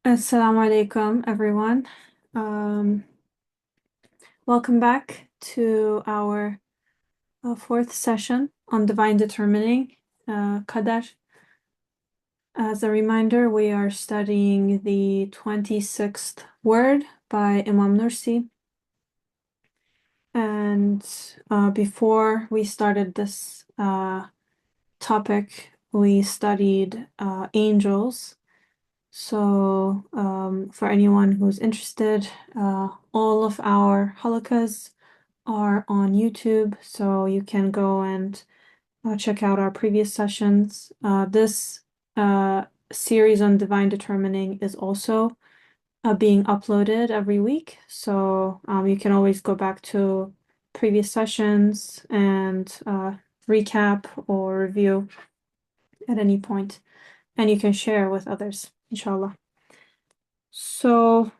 Assalamu alaikum, everyone. Um, Welcome back to our fourth session on divine determining, Qadar. As a reminder, we are studying the 26th word by Imam Nursi. And before we started this topic, we studied angels. So, for anyone who's interested, all of our halakas are on YouTube, so you can go and check out our previous sessions. This series on divine determining is also being uploaded every week, so you can always go back to previous sessions and recap or review at any point, and you can share with others, inshallah. So,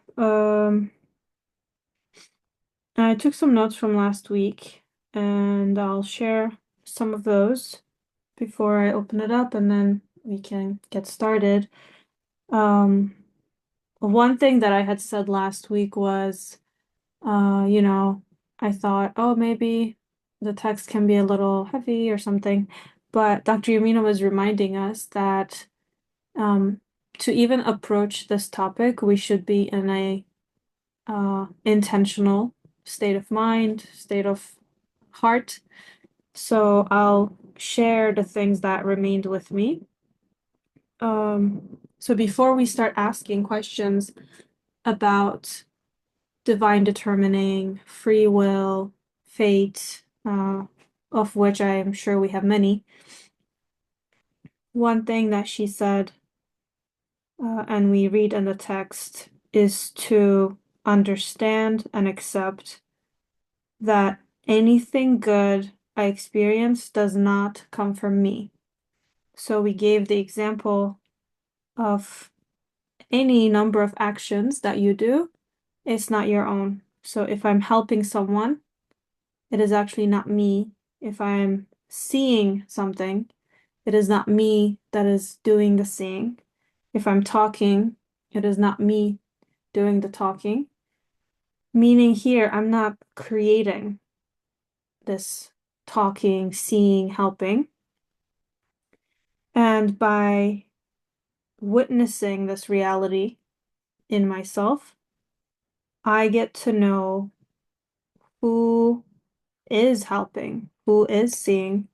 I took some notes from last week and I'll share some of those before I open it up and then we can get started. One thing that I had said last week was, I thought, oh, maybe the text can be a little heavy or something. But Dr. Yamina was reminding us that to even approach this topic, we should be in a intentional state of mind, state of heart. So I'll share the things that remained with me. So before we start asking questions about divine determining, free will, fate, of which I am sure we have many, one thing that she said, and we read in the text, is to understand and accept that anything good I experience does not come from me. So we gave the example of any number of actions that you do, it's not your own. So if I'm helping someone, it is actually not me. If I'm seeing something, it is not me that is doing the seeing. If I'm talking, it is not me doing the talking. Meaning here, I'm not creating this talking, seeing, helping. And by witnessing this reality in myself, I get to know who is helping, who is seeing,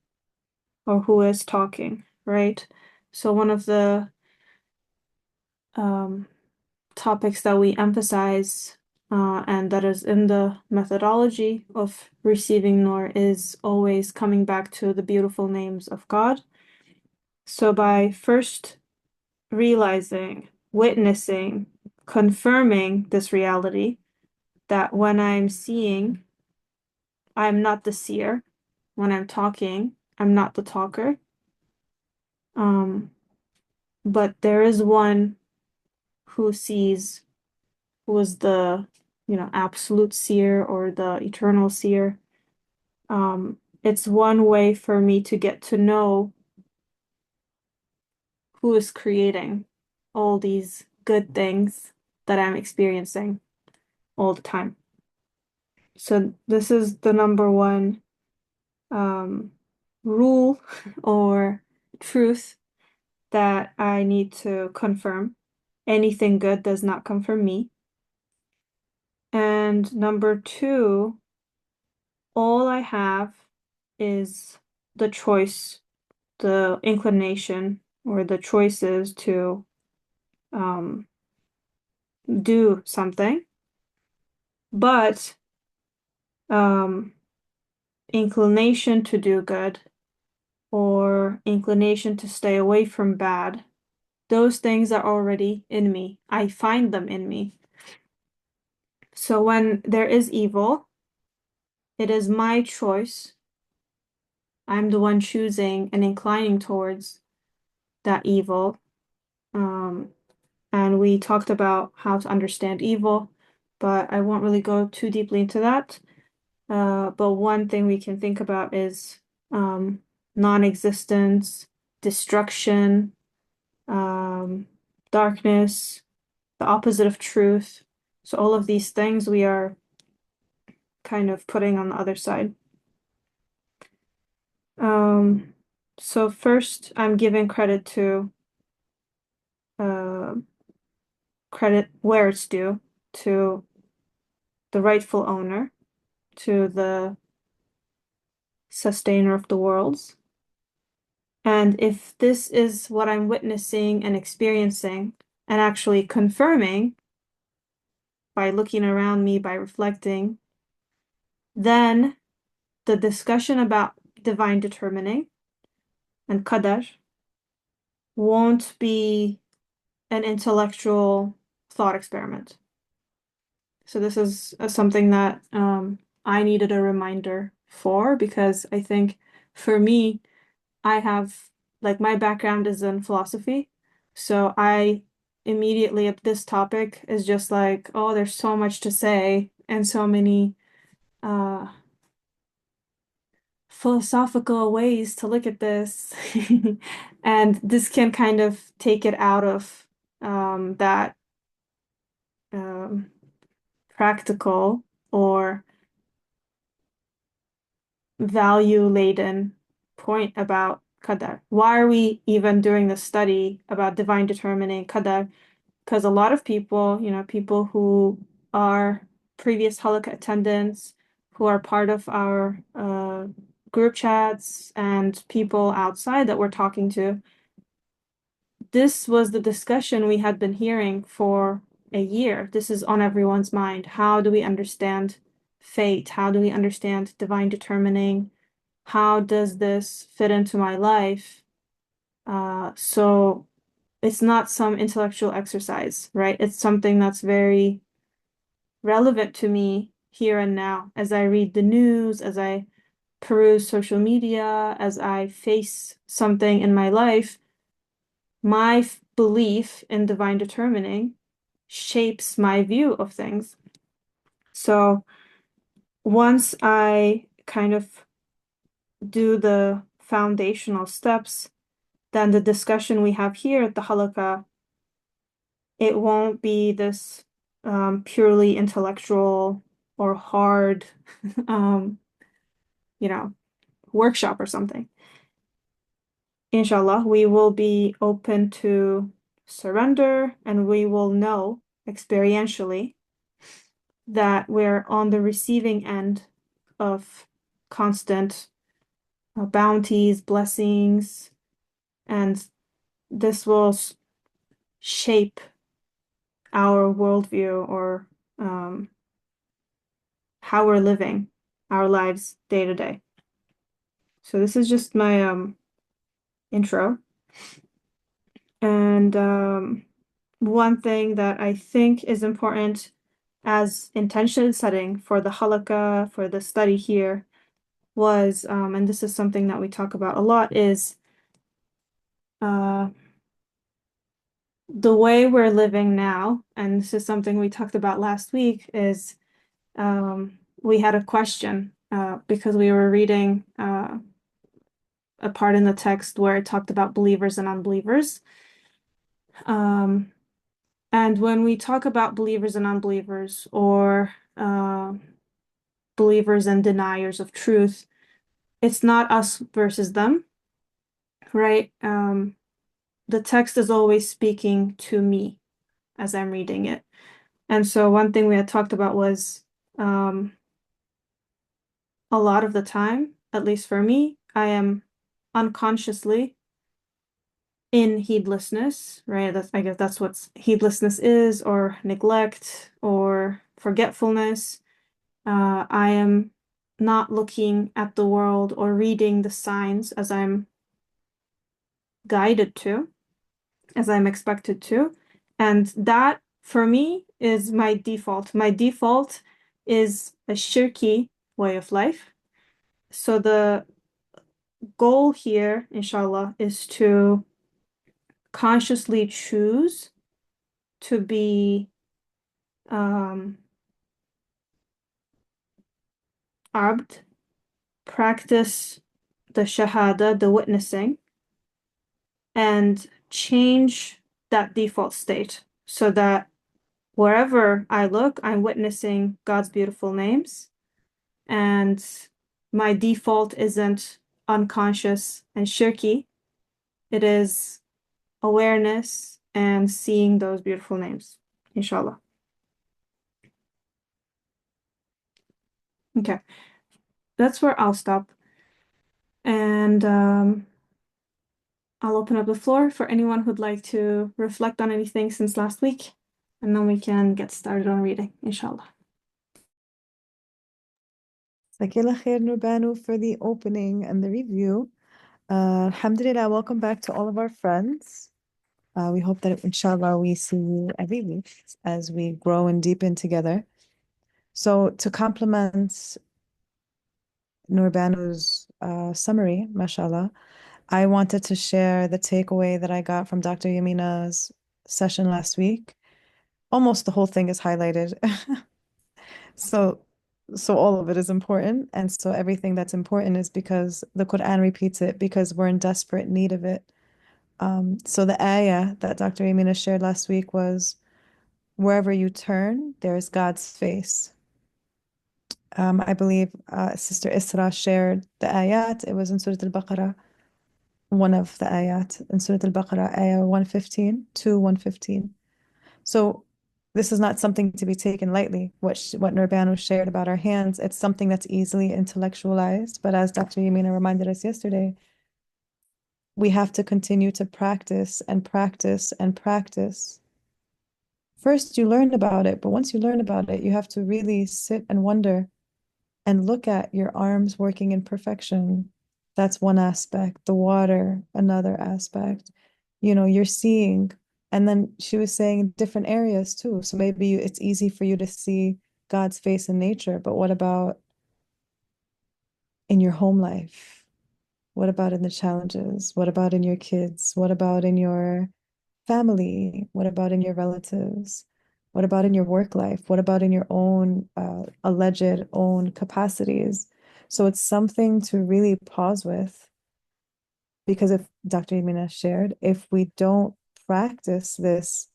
or who is talking, right? So one of the topics that we emphasize and that is in the methodology of receiving Nur is always coming back to the beautiful names of God. So by first realizing, witnessing, confirming this reality that when I'm seeing, I'm not the seer. When I'm talking, I'm not the talker. But there is one who sees, who is the, absolute seer or the eternal seer. It's one way for me to get to know who is creating all these good things that I'm experiencing all the time. So this is the number one rule or truth that I need to confirm. Anything good does not come from me. And number two, all I have is the choice, the inclination, or the choices to do something. But inclination to do good or inclination to stay away from bad, those things are already in me. I find them in me. So when there is evil, it is my choice. I'm the one choosing and inclining towards that evil. And we talked about how to understand evil, but I won't really go too deeply into that. But one thing we can think about is non-existence, destruction, darkness, the opposite of truth. So all of these things we are kind of putting on the other side. So first I'm giving credit to credit where it's due, to the rightful owner, to the sustainer of the worlds. And if this is what I'm witnessing and experiencing and actually confirming by looking around me, by reflecting, then the discussion about divine determining and Qadar won't be an intellectual thought experiment. So this is something that I needed a reminder for, because I think for me, I have, like, my background is in philosophy. So I immediately at this topic is just like, oh, there's so much to say and so many uh philosophical ways to look at this. And this can kind of take it out of that um, practical or value-laden point about Qadar. Why are we even doing this study about divine determining Qadar? Because a lot of people, people who are previous halakha attendants, who are part of our group chats, and people outside that we're talking to, this was the discussion we had been hearing for a year. This is on everyone's mind. How do we understand fate? How do we understand divine determining? How does this fit into my life? So it's not some intellectual exercise, right? It's something that's very relevant to me here and now as I read the news, as I peruse social media, as I face something in my life. My belief in divine determining shapes my view of things. So once I kind of do the foundational steps, then the discussion we have here at the halakha, it won't be this purely intellectual or hard, um, workshop or something. Inshallah, we will be open to surrender, and we will know experientially that we're on the receiving end of constant bounties, blessings, and this will shape our worldview, or how we're living our lives day to day. So this is just my intro. And one thing that I think is important as intention setting for the halakha, for the study here, was, and this is something that we talk about a lot, is the way we're living now, and this is something we talked about last week, is we had a question because we were reading a part in the text where it talked about believers and unbelievers. And when we talk about believers and unbelievers, or believers and deniers of truth, it's not us versus them, right? The text is always speaking to me as I'm reading it. And so one thing we had talked about was a lot of the time, at least for me, I am unconsciously in heedlessness, right? I guess that's what heedlessness is, or neglect, or forgetfulness. I am not looking at the world or reading the signs as I'm guided to, as I'm expected to. And that, for me, is my default. My default is a shirky way of life. So the goal here, inshallah, is to consciously choose to be abd, practice the shahada, the witnessing, and change that default state so that wherever I look, I'm witnessing God's beautiful names, and my default isn't unconscious and shirky. It is awareness and seeing those beautiful names, inshallah. Okay, that's where I'll stop. And I'll open up the floor for anyone who'd like to reflect on anything since last week, and then we can get started on reading, inshallah. Sakila khair Nurbanu for the opening and the review. Alhamdulillah, welcome back to all of our friends. We hope that inshallah we see you every week as we grow and deepen together. So to complement Nurbanu's summary, mashallah, I wanted to share the takeaway that I got from Dr. Yamina's session last week. Almost the whole thing is highlighted. So all of it is important. And so everything that's important is because the Quran repeats it because we're in desperate need of it. So the ayah that Dr. Amina shared last week was wherever you turn, there is God's face. I believe Sister Isra shared the ayat. It was in Surah Al-Baqarah, one of the ayat in Surah Al-Baqarah, ayah 115 to 115. So this is not something to be taken lightly. What Nurbanu shared about our hands, it's something that's easily intellectualized. But as Dr. Yamina reminded us yesterday, we have to continue to practice and practice and practice. First, you learn about it, but once you learn about it, you have to really sit and wonder and look at your arms working in perfection. That's one aspect. The water, another aspect. You're seeing. And then she was saying different areas too. So maybe it's easy for you to see God's face in nature, but what about in your home life? What about in the challenges? What about in your kids? What about in your family? What about in your relatives? What about in your work life? What about in your own alleged own capacities? So it's something to really pause with because if Dr. Yamina shared, if we don't practice this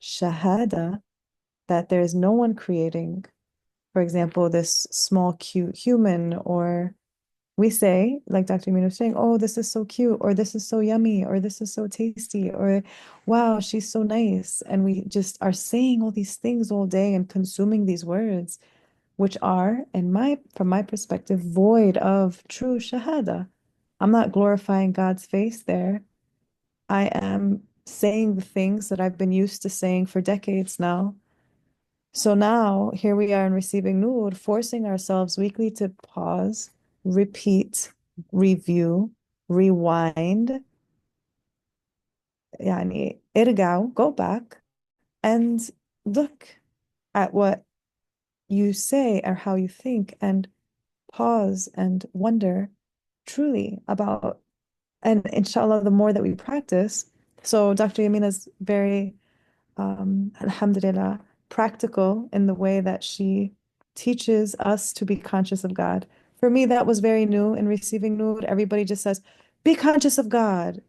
shahada, that there is no one creating, for example, this small, cute human, or we say, like Dr. Yamina was saying, oh, this is so cute, or this is so yummy, or this is so tasty, or wow, she's so nice. And we just are saying all these things all day and consuming these words, which are, from my perspective, void of true shahada. I'm not glorifying God's face there. I am saying the things that I've been used to saying for decades now. So now here we are in receiving Noor, forcing ourselves weekly to pause, repeat, review, rewind, يعني ارجعوا, go back and look at what you say or how you think and pause and wonder truly about, and inshallah, the more that we practice. So Dr. Yamina's very alhamdulillah, practical in the way that she teaches us to be conscious of God. For me, that was very new in receiving Noor. Everybody just says, be conscious of God.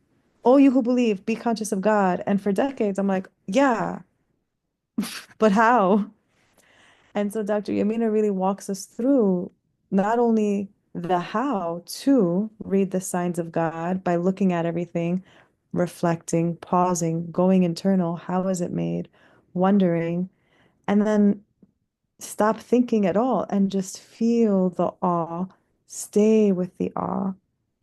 Oh, you who believe, be conscious of God. And for decades, I'm like, yeah, but how? And so Dr. Yamina really walks us through not only the how to read the signs of God by looking at everything, reflecting, pausing, going internal, how is it made, wondering, and then stop thinking at all and just feel the awe, stay with the awe,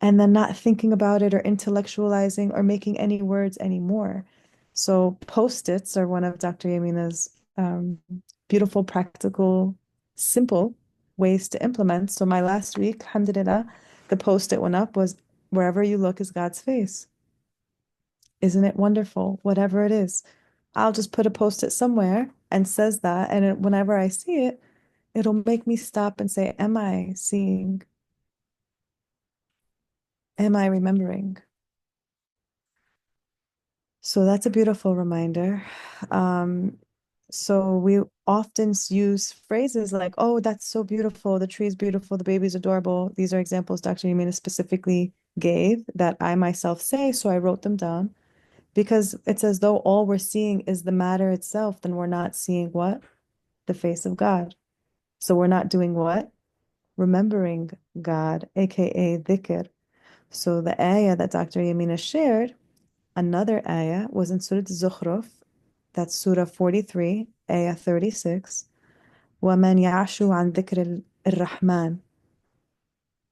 and then not thinking about it or intellectualizing or making any words anymore. So post-its are one of Dr. Yamina's beautiful, practical, simple ways to implement. So my last week, alhamdulillah, the post-it one up was wherever you look is God's face. Isn't it wonderful? Whatever it is. I'll just put a post-it somewhere and says that. And whenever I see it, it'll make me stop and say, am I seeing? Am I remembering? So that's a beautiful reminder. Um, so we often use phrases like, oh, that's so beautiful. The tree is beautiful. The baby's adorable. These are examples Dr. Yamina specifically gave that I myself say, so I wrote them down. Because it's as though all we're seeing is the matter itself, then we're not seeing what? The face of God. So we're not doing what? Remembering God, aka dhikr. So the ayah that Dr. Yamina shared, another ayah, was in Surah Zukhruf, that's Surah 43, ayah 36. وَمَنْ يَعْشُ عَنْ ذِكْرِ الرَّحْمَنِ.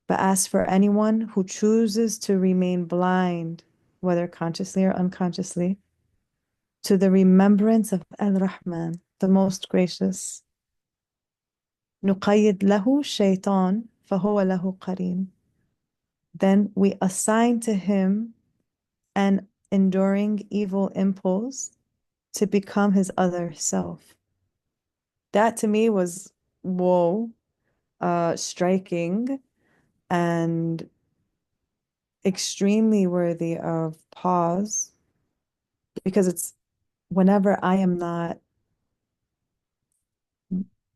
But as for anyone who chooses to remain blind, whether consciously or unconsciously, to the remembrance of Al-Rahman, the most gracious, نُقَيِّدْ لَهُ شَيْطَانٍ فَهُوَ لَهُ قَرِينٌ. Then we assign to him an enduring evil impulse to become his other self. That to me was, whoa, striking and extremely worthy of pause, because it's whenever I am not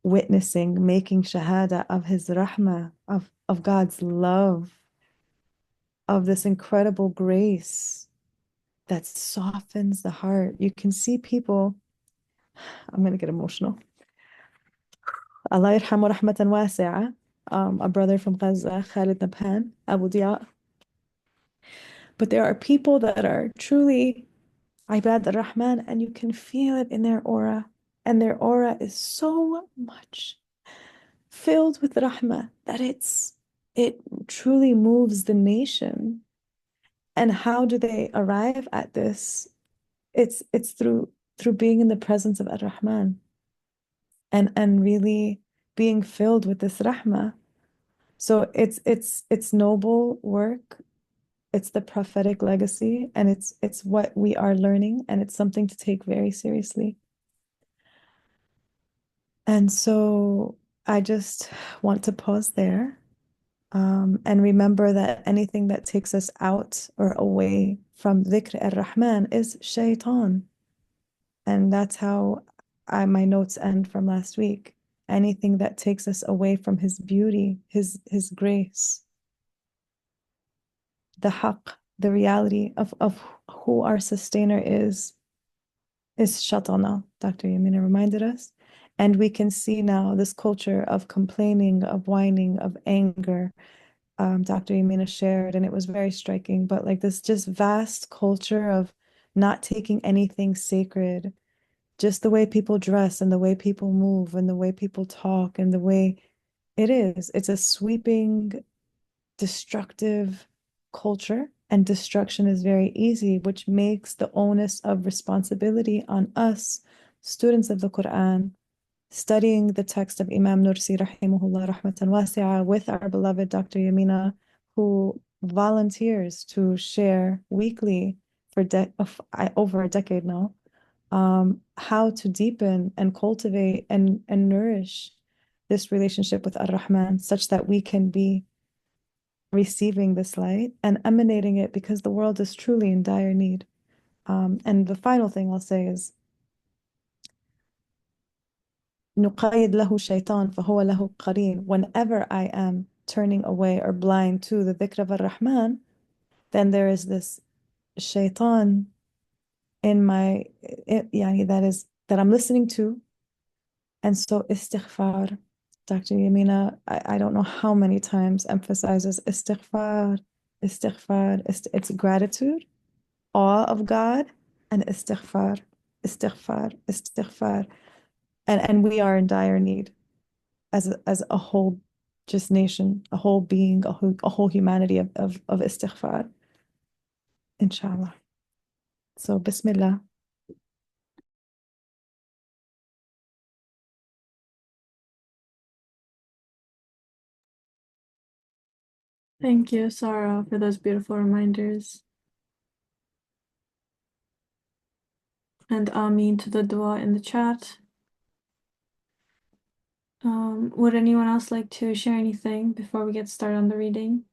witnessing, making shahada of his rahmah, of God's love, of this incredible grace that softens the heart. You can see people, I'm going to get emotional. Allah yarhamu rahmatan wasi'a. A brother from Gaza, Khalid Nabhan, Abu Diya. But there are people that are truly Ibad ar-Rahman, and you can feel it in their aura. And their aura is so much filled with rahmah that it truly moves the nation. And how do they arrive at this? It's through being in the presence of ar-Rahman and really being filled with this rahmah. So it's noble work. It's the prophetic legacy, and it's what we are learning, and it's something to take very seriously. And so I just want to pause there, and remember that anything that takes us out or away from dhikr ar-Rahman is shaitan. And that's how my notes end from last week. Anything that takes us away from his beauty, his grace, the haqq, the reality of who our sustainer is shatana. Dr. Yamina reminded us. And we can see now this culture of complaining, of whining, of anger. Dr. Yamina shared, and it was very striking, but like this just vast culture of not taking anything sacred, just the way people dress and the way people move and the way people talk and the way it is. It's a sweeping, destructive culture, and destruction is very easy, which makes the onus of responsibility on us, students of the Quran, studying the text of Imam Nursi rahimahullah rahmatan wasi'a with our beloved Dr. Yamina, who volunteers to share weekly for over a decade now, how to deepen and cultivate and nourish this relationship with Ar-Rahman such that we can be receiving this light and emanating it, because the world is truly in dire need. And the final thing I'll say is نُقَيِّدْ لَهُ شَيْطَانٍ فَهُوَ لَهُ قَرِينٌ. Whenever I am turning away or blind to the dhikr of Ar-Rahman, then there is this shaitan in my, yani that I'm listening to. And so istighfar, Dr. Yamina, I don't know how many times emphasizes istighfar, istighfar. It's gratitude, awe of God, and istighfar, istighfar, istighfar. And we are in dire need as a whole just nation, a whole being, a whole humanity of istighfar, inshallah. So Bismillah. Thank you, Sarah, for those beautiful reminders. And Ameen to the dua in the chat. Would anyone else like to share anything before we get started on the reading?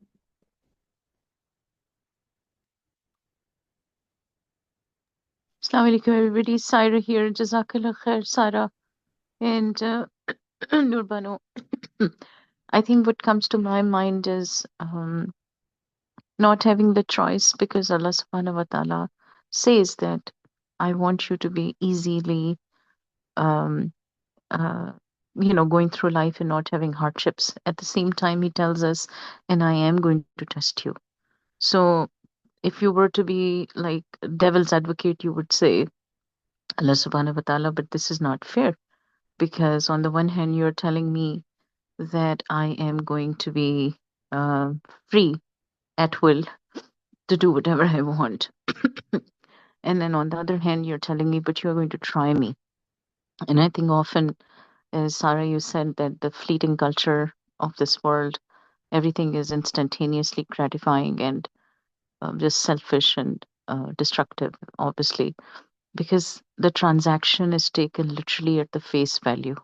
Assalamu alaikum, everybody. Saira here. Jazakallah khair, Sara. And Nurbanu. I think what comes to my mind is not having the choice, because Allah subhanahu wa ta'ala says that I want you to be easily, um, uh, going through life and not having hardships. At the same time, he tells us, and I am going to test you. So if you were to be like devil's advocate, you would say, Allah subhanahu wa ta'ala, but this is not fair. Because on the one hand, you're telling me that I am going to be uh, free at will to do whatever I want. And then on the other hand, you're telling me, but you're going to try me. And I think often, as Sarah, you said that the fleeting culture of this world, everything is instantaneously gratifying and just selfish and destructive, obviously, because the transaction is taken literally at the face value.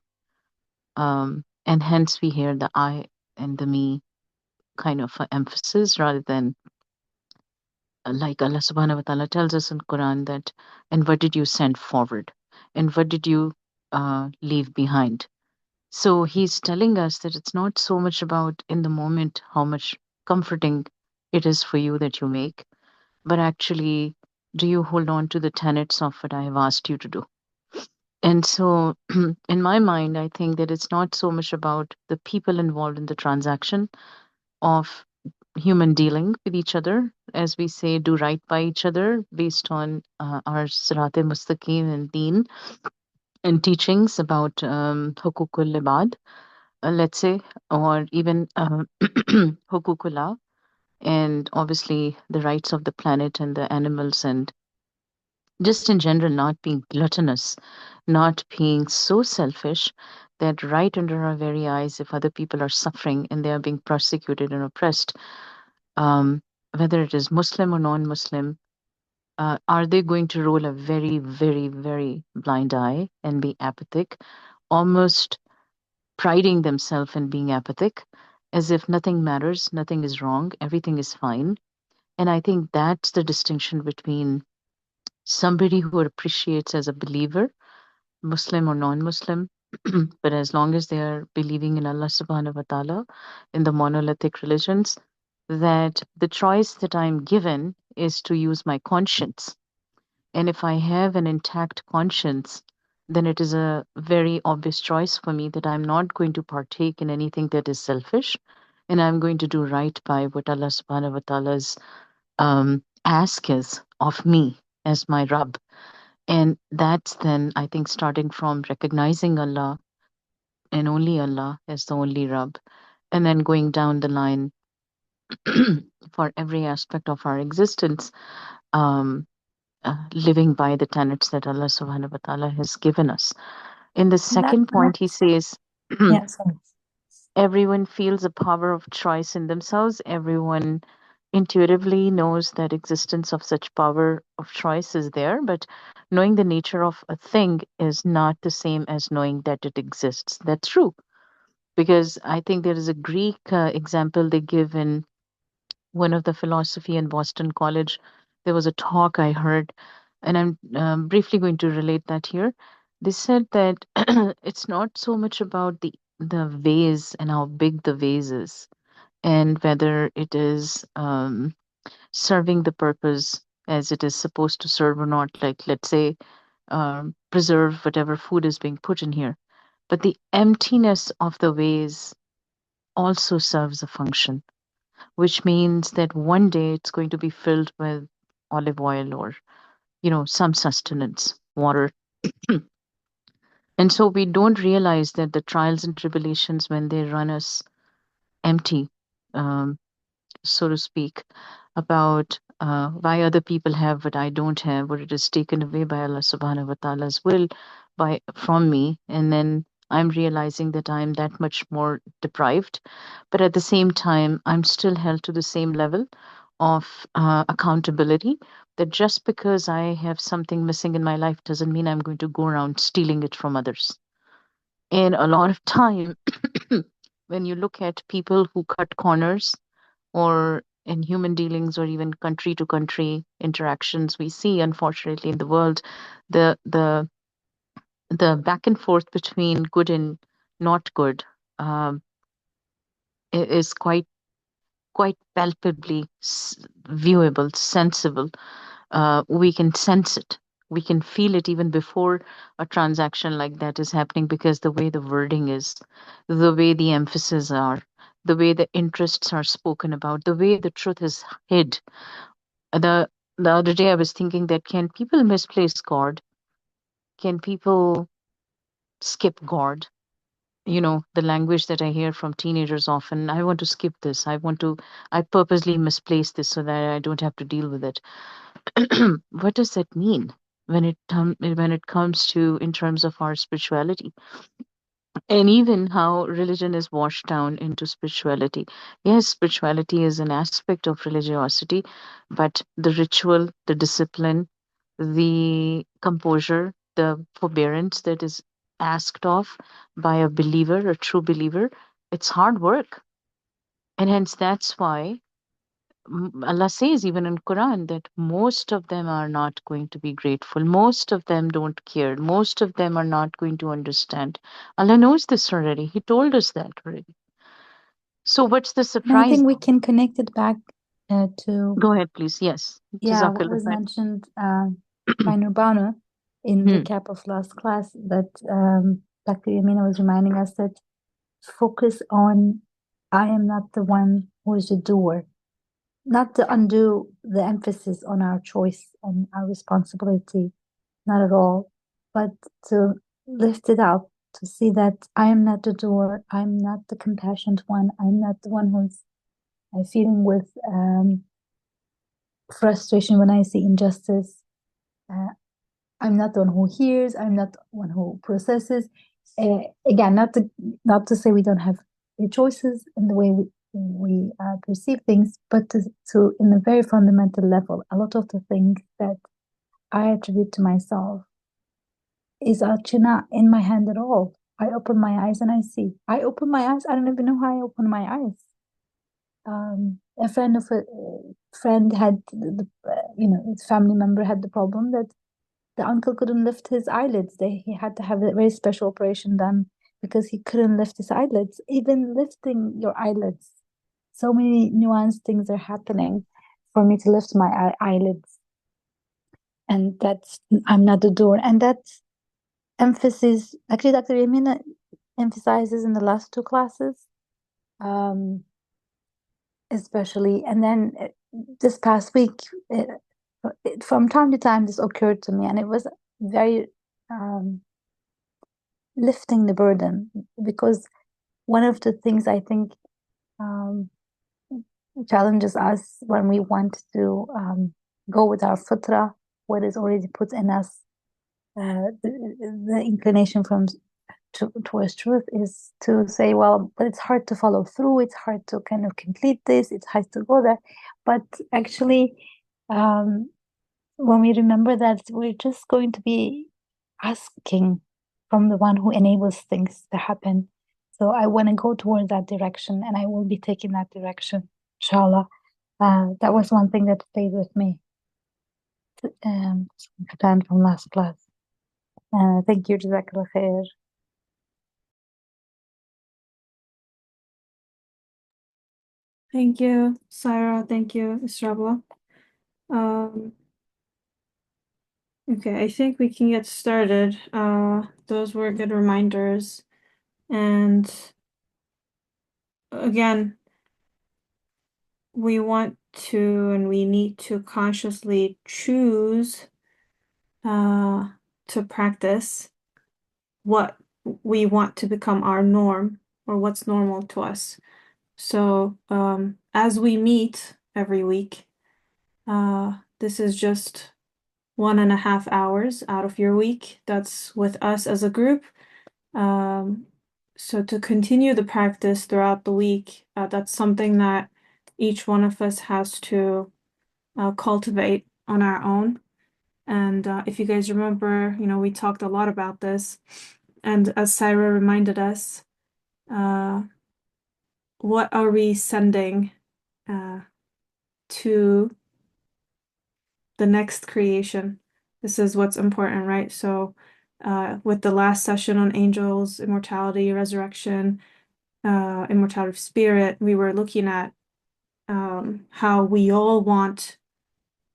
And hence we hear the I and the me kind of emphasis rather than like Allah subhanahu wa ta'ala tells us in Quran that, and what did you send forward? And what did you leave behind? So he's telling us that it's not so much about in the moment how much comforting it is for you that you make, but actually, do you hold on to the tenets of what I have asked you to do? And so, in my mind, I think that it's not so much about the people involved in the transaction of human dealing with each other, as we say, do right by each other based on our Sirat Mustaqim and Deen and teachings about Hukukul Ibad, let's say, or even Hukukullah, and obviously the rights of the planet and the animals, and just in general, not being gluttonous, not being so selfish that right under our very eyes, if other people are suffering and they are being persecuted and oppressed, um, whether it is Muslim or non-Muslim, are they going to roll a very, very, very blind eye and be apathic, almost priding themselves in being apathic, as if nothing matters, nothing is wrong, everything is fine? And I think that's the distinction between somebody who appreciates as a believer, Muslim or non-Muslim, but as long as they are believing in Allah subhanahu wa ta'ala, in the monolithic religions, that the choice that I'm given is to use my conscience. And if I have an intact conscience, then it is a very obvious choice for me that I'm not going to partake in anything that is selfish, and I'm going to do right by what Allah subhanahu wa ta'ala's ask is of me as my Rabb. And that's then, I think, starting from recognizing Allah and only Allah as the only Rabb, and then going down the line for every aspect of our existence, um, living by the tenets that Allah subhanahu wa ta'ala has given us. In the That, second point, he says, yeah, sorry. everyone feels a power of choice in themselves. Everyone intuitively knows that existence of such power of choice is there, but knowing the nature of a thing is not the same as knowing that it exists. That's true. Because I think there is a Greek example they give in one of the philosophy in Boston College. There was a talk I heard, and I'm briefly going to relate that here. They said that it's not so much about the vase and how big the vase is, and whether it is serving the purpose as it is supposed to serve or not. Like, let's say, preserve whatever food is being put in here. But the emptiness of the vase also serves a function, which means that one day it's going to be filled with olive oil or, some sustenance, water. And so we don't realize that the trials and tribulations, when they run us empty, um, so to speak, about why other people have what I don't have, or it is taken away by Allah subhanahu wa ta'ala's will from me, and then I'm realizing that I'm that much more deprived. But at the same time, I'm still held to the same level of accountability, that just because I have something missing in my life doesn't mean I'm going to go around stealing it from others. And a lot of time, when you look at people who cut corners or in human dealings or even country to country interactions, we see unfortunately in the world the the the back and forth between good and not good, um, is quite palpably viewable, sensible. We can sense it. We can feel it even before a transaction like that is happening because the way the wording is, the way the emphasis are, the way the interests are spoken about, the way the truth is hid. The the other day I was thinking that can people misplace God? Can people skip God? The language that I hear from teenagers often, I want to skip this. I purposely misplace this so that I don't have to deal with it. What does that mean when it comes to in terms of our spirituality and even how religion is washed down into spirituality? Yes, spirituality is an aspect of religiosity, but the ritual, the discipline, the composure, the forbearance that is asked of by a believer, a true believer, it's hard work. And hence that's why Allah says even in Quran that most of them are not going to be grateful. Most of them don't care. Most of them are not going to understand. Allah knows this already. He told us that already. So what's the And I surprise? think we can connect it back to, Go ahead, please. Yes. what Jazakallah was khair. mentioned by Nurbana in Hmm. recap of last class, that Dr. Yamina was reminding us that focus on, I am not the one who is the doer, not to undo the emphasis on our choice and our responsibility, not at all, but to lift it up, to see that I am not the doer, I'm not the compassionate one, I'm not the one who's feeling with frustration when I see injustice. Uh, I'm not the one who hears. I'm not the one who processes. Again, not to say we don't have choices in the way we perceive things, but to in a very fundamental level, a lot of the things that I attribute to myself is actually not in my hand at all. I open my eyes and I see. I open my eyes. I don't even know how I open my eyes. A friend of a friend had his family member had the problem that the uncle couldn't lift his eyelids. He had to have a very special operation done because he couldn't lift his eyelids. Even lifting your eyelids, so many nuanced things are happening for me to lift my eyelids, and that's I'm not the door. And that emphasis, actually, Dr. Yamina emphasizes in the last two classes. Especially. And then this past week, from time to time, this occurred to me, and it was very lifting the burden, because one of the things I think challenges us when we want to go with our fitra, what is already put in us, the inclination towards truth is to say, well, but it's hard to follow through. It's hard to kind of complete this. It's hard to go there. But actually, when we remember that we're just going to be asking from the one who enables things to happen. So I want to go towards that direction, and I will be taking that direction, inshallah. That was one thing that stayed with me um, from last class. Thank you, Jazakallah khair. Thank you, Syra. Thank you, Israbla. Okay, I think we can get started. Those were good reminders. And again, we want to and we need to consciously choose to practice what we want to become our norm or what's normal to us. So as we meet every week, this is just 1.5 hours out of your week. That's with us as a group. So to continue the practice throughout the week, that's something that each one of us has to cultivate on our own. And if you guys remember, we talked a lot about this. And as Syra reminded us, what are we sending to the next creation? This is what's important, right? So with the last session on angels, immortality, resurrection, immortality of spirit, we were looking at how we all want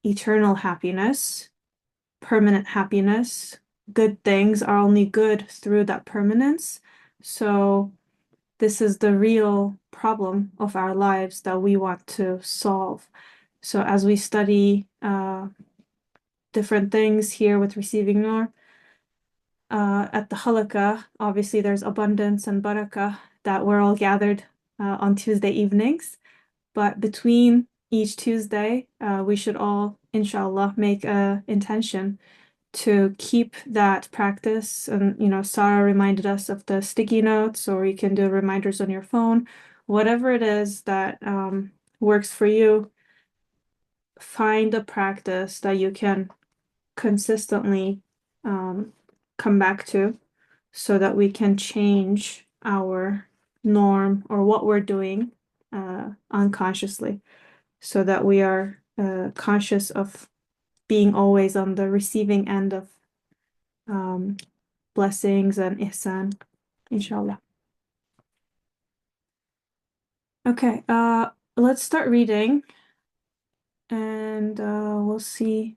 eternal happiness, permanent happiness. Good things are only good through that permanence. So this is the real problem of our lives that we want to solve. So as we study different things here with receiving Nur, at the halaqah, obviously there's abundance and barakah that we're all gathered on Tuesday evenings. But between each Tuesday, we should all, inshallah, make a intention to keep that practice. And, Sarah reminded us of the sticky notes, or you can do reminders on your phone. Whatever it is that works for you, find a practice that you can consistently come back to so that we can change our norm or what we're doing unconsciously, so that we are conscious of being always on the receiving end of blessings and ihsan, inshallah. Okay, let's start reading, and we'll see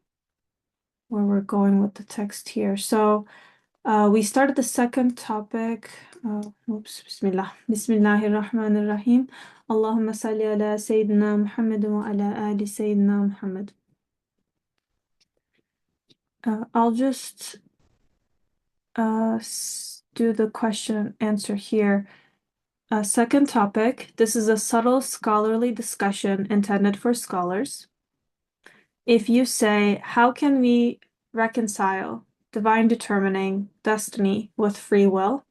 where we're going with the text here. So we started the second topic. Bismillah. Bismillahir Rahmanir Rahim. Allahumma salli ala Sayyidina Muhammad wa ala ali Sayyidina Muhammad. I'll just do the question and answer here. Second topic. This is a subtle scholarly discussion intended for scholars. If you say, how can we reconcile divine determining destiny with free will?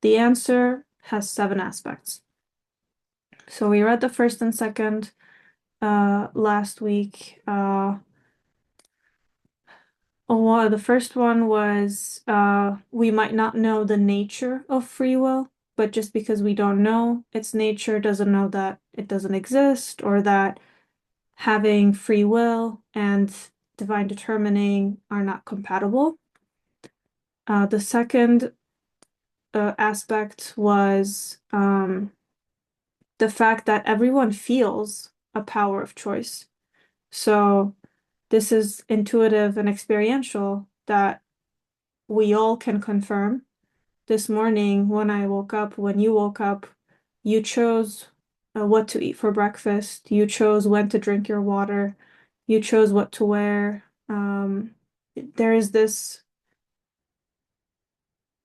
The answer has 7 aspects. So we read the first and second last week. The first one was we might not know the nature of free will, but just because we don't know its nature doesn't know that it doesn't exist, or that having free will and divine determining are not compatible. The second aspect was the fact that everyone feels a power of choice. So this is intuitive and experiential that we all can confirm. This morning, when I woke up, when you woke up, you chose what to eat for breakfast. You chose when to drink your water. You chose what to wear. There is this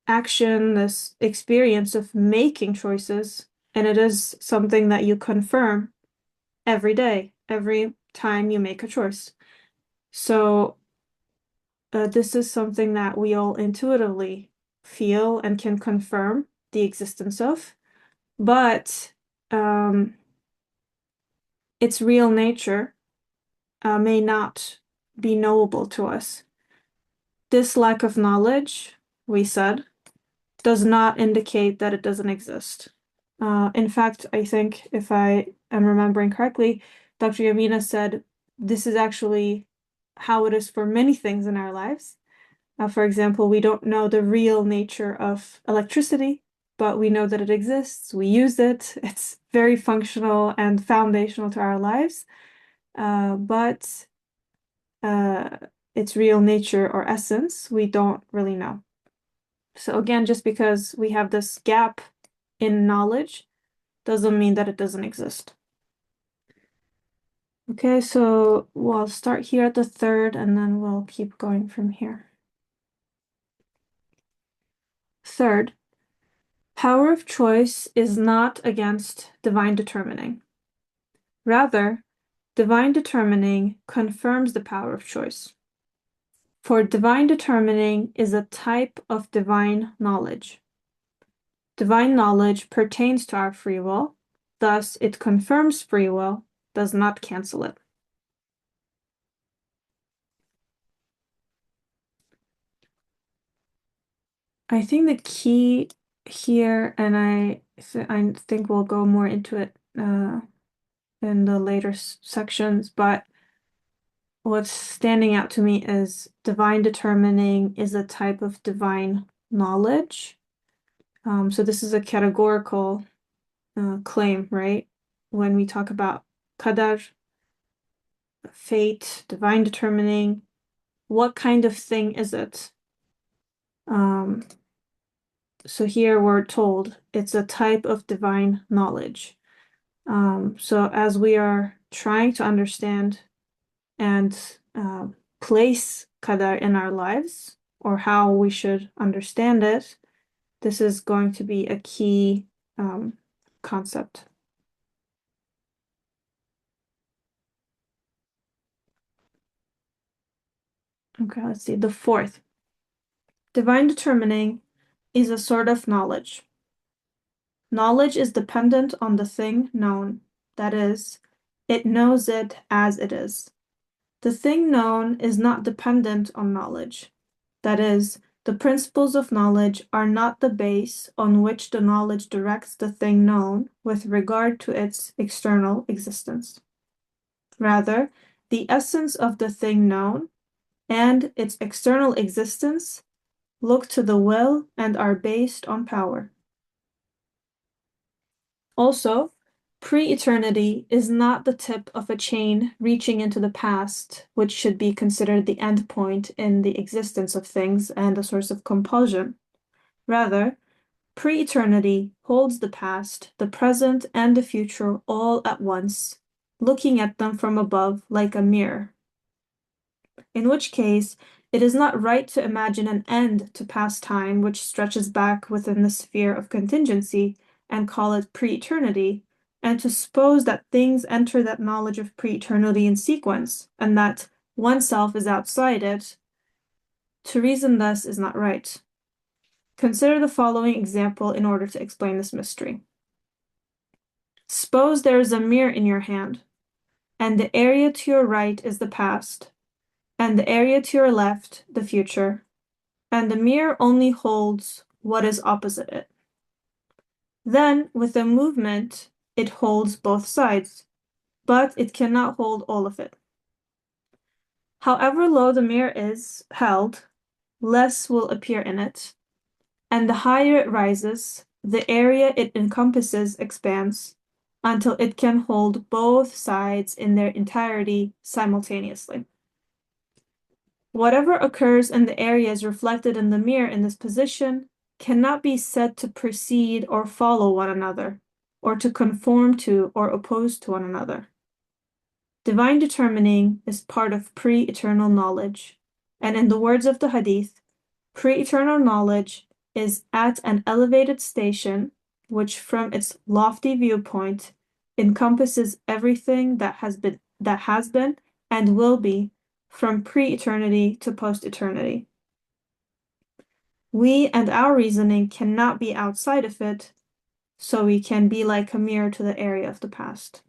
action, this experience of making choices, and it is something that you confirm every day, every time you make a choice. So this is something that we all intuitively feel and can confirm the existence of, but its real nature may not be knowable to us. This lack of knowledge, we said, does not indicate that it doesn't exist. In fact, I think if I am remembering correctly, Dr. Yamina said this is actually how it is for many things in our lives. For example, we don't know the real nature of electricity, but we know that it exists. We use it. It's very functional and foundational to our lives. But its real nature or essence, we don't really know. So again, just because we have this gap in knowledge doesn't mean that it doesn't exist. Okay, so we'll start here at the third, and then we'll keep going from here. Third, power of choice is not against divine determining. Rather, divine determining confirms the power of choice. For divine determining is a type of divine knowledge. Divine knowledge pertains to our free will, thus it confirms free will, does not cancel it. I think the key here, and I think we'll go more into it in the later sections, but what's standing out to me is divine determining is a type of divine knowledge. So this is a categorical claim, right? When we talk about Qadar, fate, divine determining. What kind of thing is it? So here we're told it's a type of divine knowledge. So as we are trying to understand and place Qadar in our lives, or how we should understand it, this is going to be a key concept. Okay, let's see. The fourth. Divine determining is a sort of knowledge. Knowledge is dependent on the thing known. That is, it knows it as it is. The thing known is not dependent on knowledge. That is, the principles of knowledge are not the base on which the knowledge directs the thing known with regard to its external existence. Rather, the essence of the thing known and its external existence look to the will and are based on power. Also, pre-eternity is not the tip of a chain reaching into the past, which should be considered the end point in the existence of things and a source of compulsion. Rather, pre-eternity holds the past, the present, and the future all at once, looking at them from above like a mirror. In which case, it is not right to imagine an end to past time which stretches back within the sphere of contingency and call it pre-eternity, and to suppose that things enter that knowledge of pre-eternity in sequence, and that oneself is outside it. To reason thus is not right. Consider the following example in order to explain this mystery. Suppose there is a mirror in your hand, and the area to your right is the past, and the area to your left the future, and the mirror only holds what is opposite it. Then, with a movement, it holds both sides, but it cannot hold all of it. However low the mirror is held, less will appear in it, and the higher it rises, the area it encompasses expands, until it can hold both sides in their entirety simultaneously. Whatever occurs in the areas reflected in the mirror in this position cannot be said to precede or follow one another, or to conform to or oppose to one another. Divine determining is part of pre-eternal knowledge, and in the words of the Hadith, pre-eternal knowledge is at an elevated station, which from its lofty viewpoint encompasses everything that has been and will be from pre-eternity to post-eternity. We and our reasoning cannot be outside of it, so we can be like a mirror to the area of the past.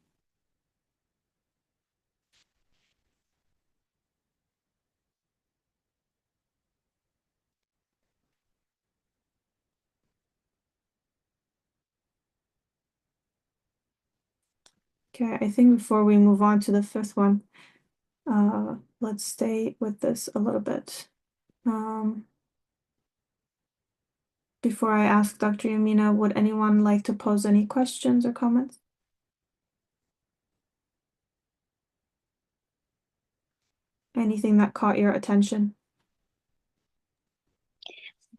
Okay, I think before we move on to the fifth one, let's stay with this a little bit. Before I ask Dr. Yamina, would anyone like to pose any questions or comments? Anything that caught your attention?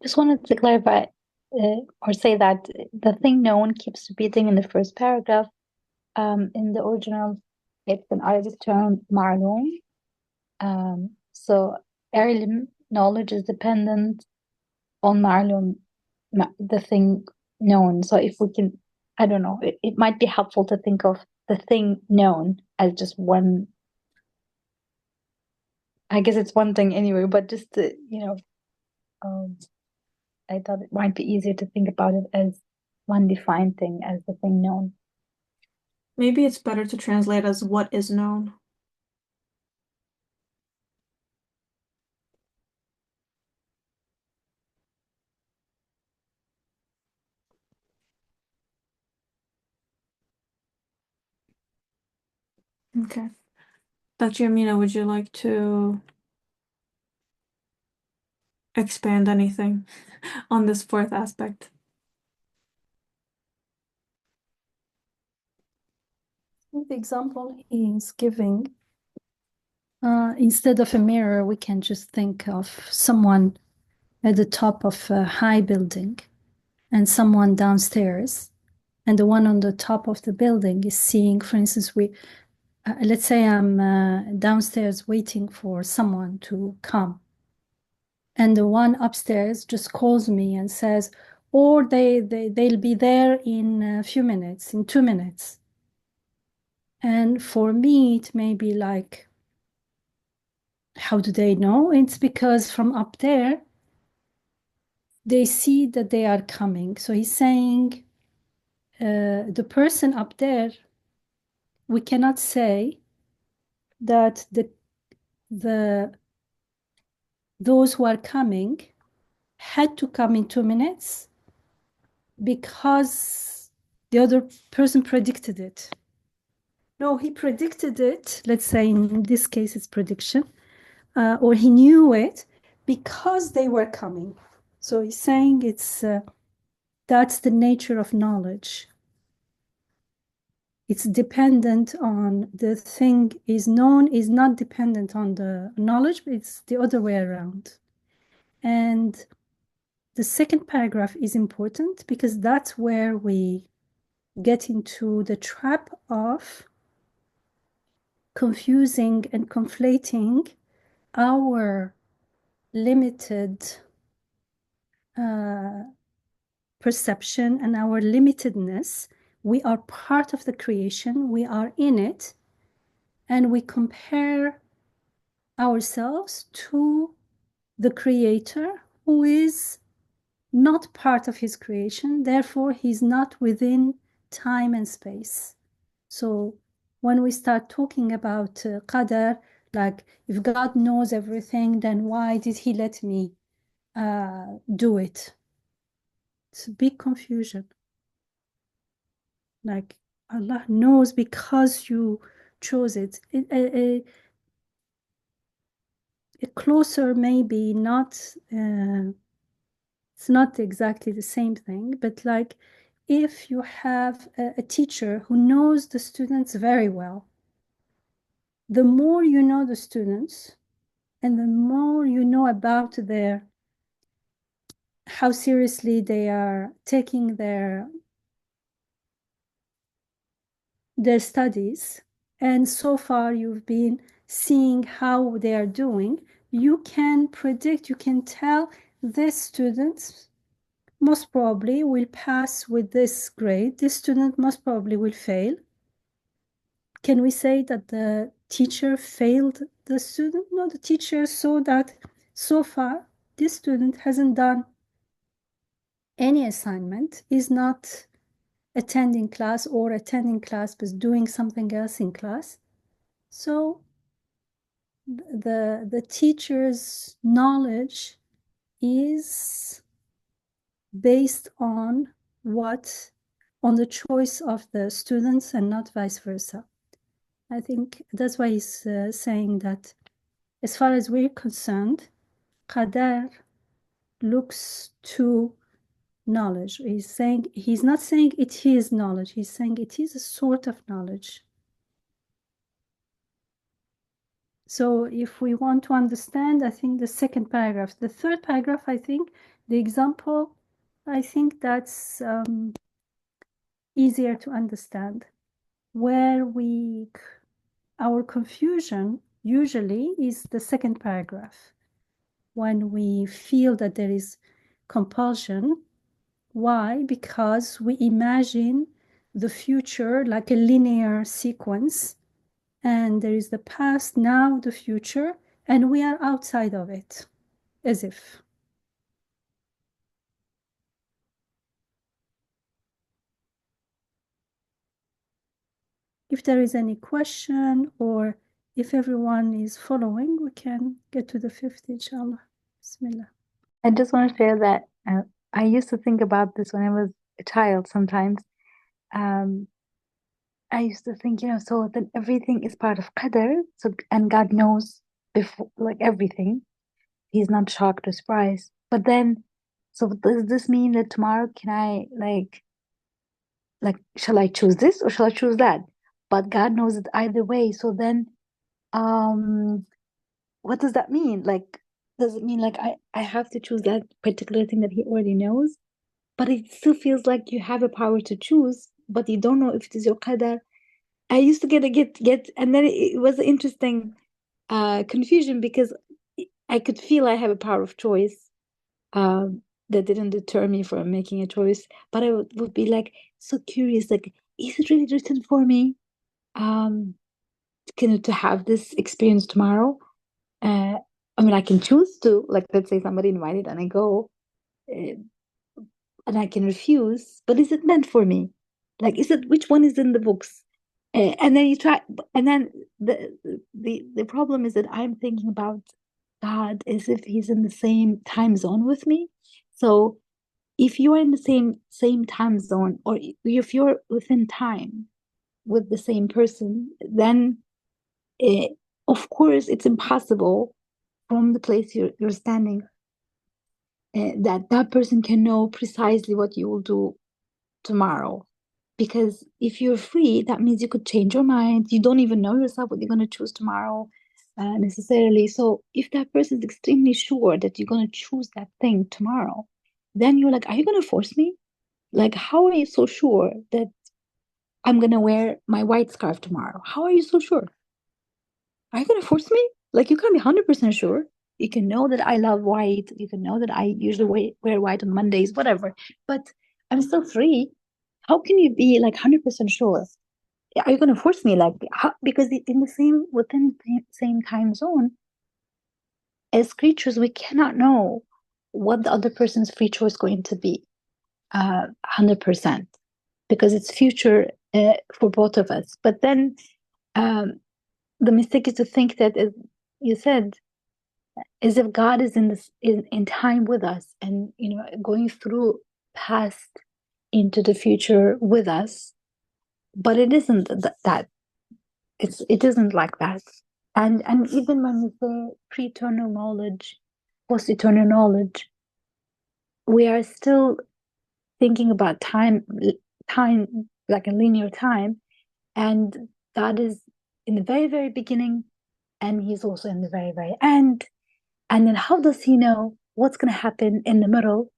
Just wanted to clarify or say that the thing known keeps repeating in the first paragraph. In the original, it's an Arabic term, ma'lum. So ilm, knowledge is dependent on ma'lum, the thing known. So if we can, I don't know, it might be helpful to think of the thing known as just one. I guess it's one thing anyway, but just to, I thought it might be easier to think about it as one defined thing, as the thing known. Maybe it's better to translate as what is known. Okay. Dr. Yamina, would you like to expand anything on this fourth aspect? The example he is giving Instead of a mirror, we can just think of someone at the top of a high building and someone downstairs. And the one on the top of the building is seeing, for instance, let's say I'm downstairs waiting for someone to come. And the one upstairs just calls me and says, or they'll be there in a few minutes, in 2 minutes. And for me, it may be like, how do they know? It's because from up there, they see that they are coming. So he's saying, the person up there, we cannot say that those who are coming had to come in 2 minutes because the other person predicted it. No, he predicted it. Let's say in this case, it's prediction, or he knew it because they were coming. So he's saying that's the nature of knowledge. It's dependent on the thing is known is not dependent on the knowledge, but it's the other way around. And the second paragraph is important because that's where we get into the trap of confusing and conflating our limited perception and our limitedness. We are part of the creation, we are in it, and we compare ourselves to the creator who is not part of his creation, therefore he's not within time and space. So when we start talking about Qadar, like if God knows everything, then why did he let me do it? It's a big confusion. Like Allah knows because you chose it. A closer maybe not, it's not exactly the same thing, but like if you have a teacher who knows the students very well, the more you know the students and the more you know about how seriously they are taking their studies, and so far you've been seeing how they are doing, you can predict, you can tell this student most probably will pass with this grade, this student most probably will fail. Can we say that the teacher failed the student? No, the teacher saw that so far this student hasn't done any assignment, is not attending class or attending class but doing something else in class. So the teacher's knowledge is based on the choice of the students and not vice versa. I think that's why he's saying that as far as we're concerned, Qadar looks to knowledge. He's not saying it is knowledge, he's saying it is a sort of knowledge. So if we want to understand, I think the second paragraph, the third paragraph, I think the example, I think that's easier to understand. Where our confusion usually is the second paragraph. When we feel that there is compulsion, why? Because we imagine the future like a linear sequence, and there is the past, now, the future, and we are outside of it, as if. If there is any question or if everyone is following, we can get to the fifth, inshallah. Bismillah. I just want to share that I used to think about this when I was a child sometimes. I used to think, so then everything is part of Qadar, so and God knows before, like everything. He's not shocked or surprised. But then, so does this mean that tomorrow can I shall I choose this or shall I choose that? But God knows it either way. So then, what does that mean? Like, does it mean like I have to choose that particular thing that he already knows? But it still feels like you have a power to choose, but you don't know if it is your qadar. I used to get, and then it was an interesting confusion because I could feel I have a power of choice that didn't deter me from making a choice, but I would be like so curious, like, is it really written for me? To have this experience tomorrow? I mean, I can choose to, like, let's say somebody invited and I go, uh, and I can refuse, but is it meant for me? Like, is it, which one is in the books? And then you try, and then the problem is that I'm thinking about God as if he's in the same time zone with me. So if you are in the same time zone, or if you're within time with the same person, then uh, of course it's impossible from the place you're standing that person can know precisely what you will do tomorrow. Because if you're free, that means you could change your mind. You don't even know yourself what you're going to choose tomorrow necessarily. So if that person is extremely sure that you're going to choose that thing tomorrow, then you're like, are you going to force me? Like, how are you so sure that I'm going to wear my white scarf tomorrow? How are you so sure? Are you going to force me? Like, you can't be 100% sure. You can know that I love white. You can know that I usually wear white on Mondays, whatever. But I'm still free. How can you be like 100% sure? Are you going to force me? Like, how? Because in the within the same time zone, as creatures, we cannot know what the other person's free choice is going to be, 100%, because it's future for both of us. But then um, the mistake is to think that, as you said, as if God is in time with us, and going through past into the future with us. But it isn't that. It isn't like that. And even when we say pre-eternal knowledge, post-eternal knowledge, we are still thinking about time like a linear time, and God is in the very, very beginning, and he's also in the very, very end. And then how does he know what's going to happen in the middle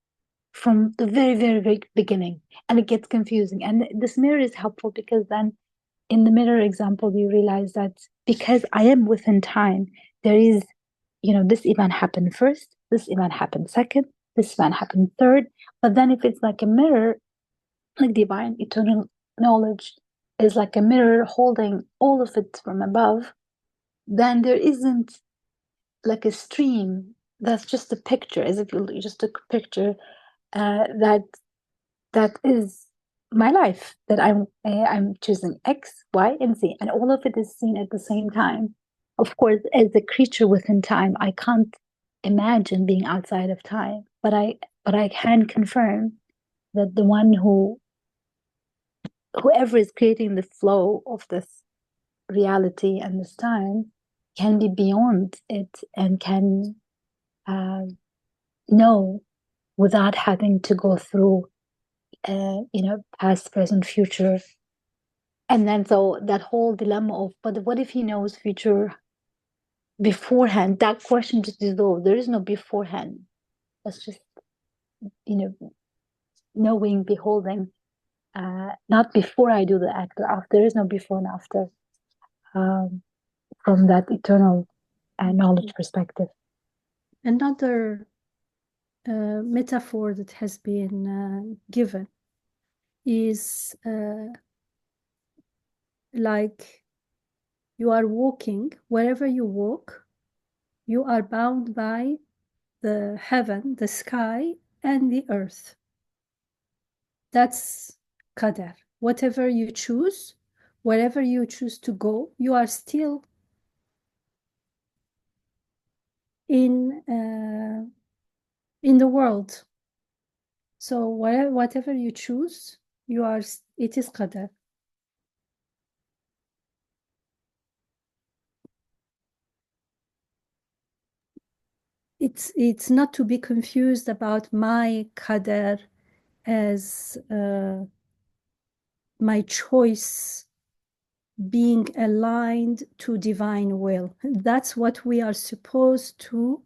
from the very, very, very beginning? And it gets confusing. And this mirror is helpful because then in the mirror example, you realize that because I am within time, there is, this event happened first, this event happened second, this event happened third. But then if it's like a mirror, like divine eternal knowledge is like a mirror holding all of it from above, then there isn't like a stream that's just a picture, as if you just took a picture that is my life, that I'm choosing X, Y, and Z, and all of it is seen at the same time. Of course, as a creature within time, I can't imagine being outside of time, but I can confirm that the one whoever is creating the flow of this reality and this time can be beyond it and can know without having to go through past, present, future. And then so that whole dilemma of, but what if he knows future beforehand? That question just dissolved. There is no beforehand. That's just, knowing, beholding, not before I do the act, but after. There is no before and after from that eternal knowledge perspective. Another metaphor that has been given is like you are walking, wherever you walk, you are bound by the heaven, the sky, and the earth. That's Qadar. Whatever you choose, wherever you choose to go, you are still in the world. So whatever you choose, it is Qadar. It's not to be confused about my Qadar as my choice being aligned to divine will. That's what we are supposed to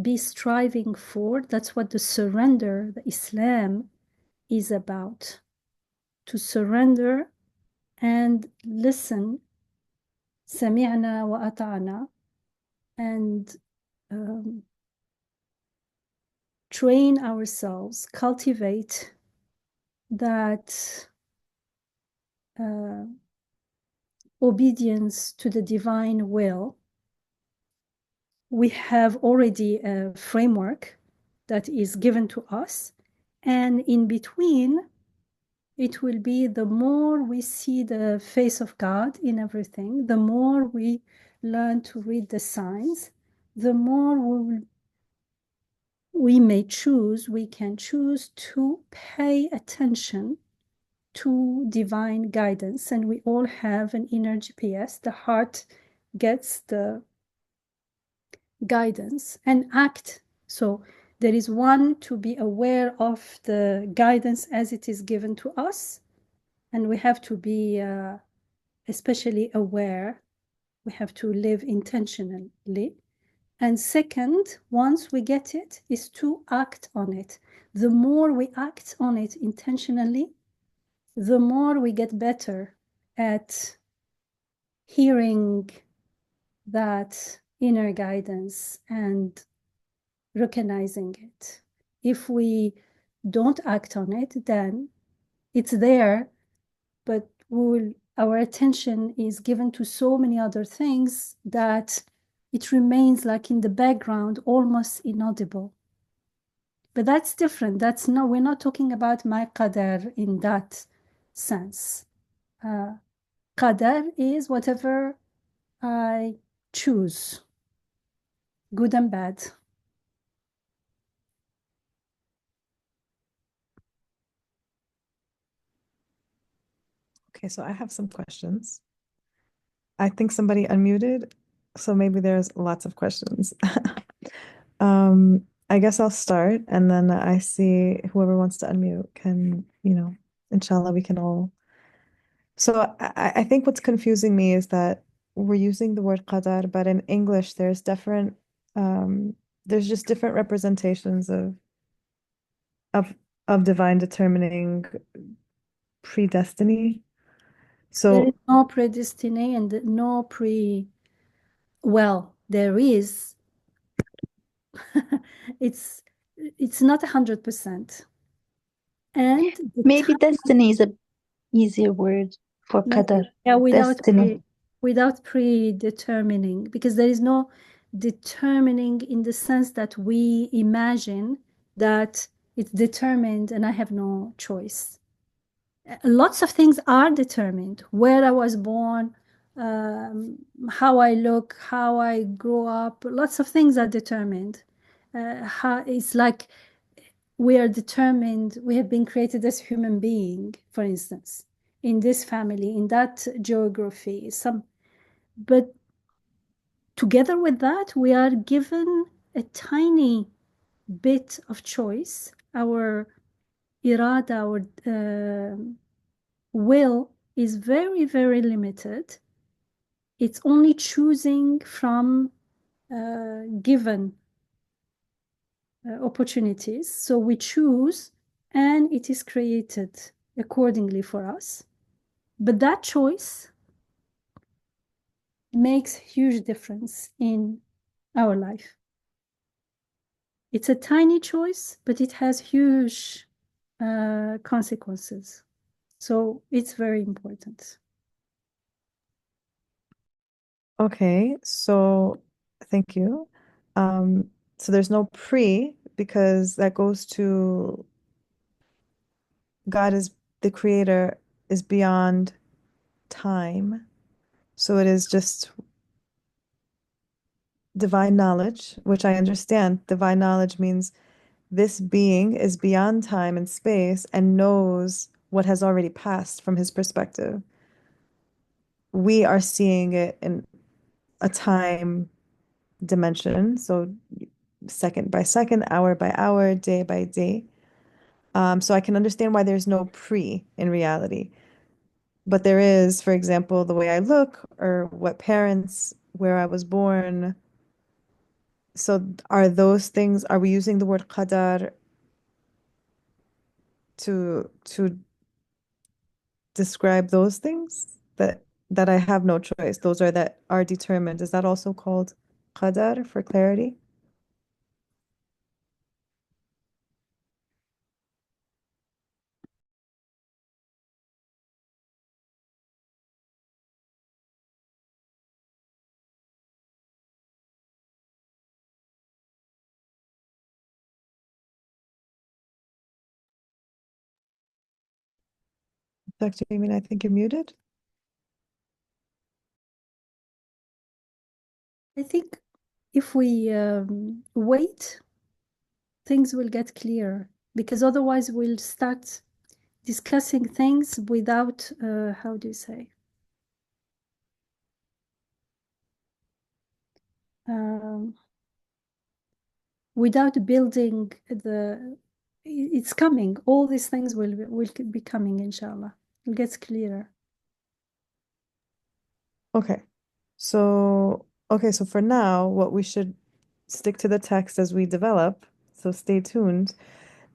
be striving for. That's what the surrender, the Islam, is about. To surrender and listen, سمعنا وأطعنا, and train ourselves, cultivate that obedience to the divine will. We have already a framework that is given to us, and in between, it will be the more we see the face of God in everything, the more we learn to read the signs, the more we can choose to pay attention to divine guidance. And we all have an inner GPS. The heart gets the guidance and act. So there is one to be aware of the guidance as it is given to us. And we have to be especially aware. We have to live intentionally. And second, once we get it, is to act on it. The more we act on it intentionally, the more we get better at hearing that inner guidance and recognizing it. If we don't act on it, then it's there, but our attention is given to so many other things that it remains like in the background, almost inaudible. But that's different. We're not talking about my qadar in that sense. Qadar is whatever I choose, good and bad. Okay, so I have some questions. I think somebody unmuted, so maybe there's lots of questions. I guess I'll start, and then I see whoever wants to unmute can, inshallah, we can all. So I think what's confusing me is that we're using the word qadar, but in English there's just different representations of of divine determining predestiny. There is So no predestiny and no well, there is. It's not 100%. And Maybe destiny is a easier word for qadar. yeah, Destiny. without predetermining, because there is no determining in the sense that we imagine that it's determined and I have no choice. Lots of things are determined. Where I was born, how I look, how I grow up, lots of things are determined. It's like we are determined, we have been created as human being, for instance, in this family, in that geography, but together with that, we are given a tiny bit of choice. Our irada, our will is very, very limited. It's only choosing from given opportunities. So we choose and it is created accordingly for us. But that choice makes huge difference in our life. It's a tiny choice, but it has huge consequences. So it's very important. okay, so thank you. So there's no pre because that goes to God is the creator is beyond time. So it is just divine knowledge, which I understand. Divine knowledge means this being is beyond time and space and knows what has already passed from his perspective. We are seeing it in a time dimension, so second by second, hour by hour, day by day. So I can understand why there's no pre in reality. But there is, for example, the way I look or what parents, where I was born. So are those things, are we using the word qadar to describe those things that I have no choice? Those are that are determined. Is that also called qadar for clarity? Dr. Amin, I think you're muted. I think if we wait, things will get clearer, because otherwise we'll start discussing things without, how do you say? Without building it's coming. All these things will be coming, inshallah. It gets clearer. Okay. So for now, what we should stick to the text as we develop. So stay tuned.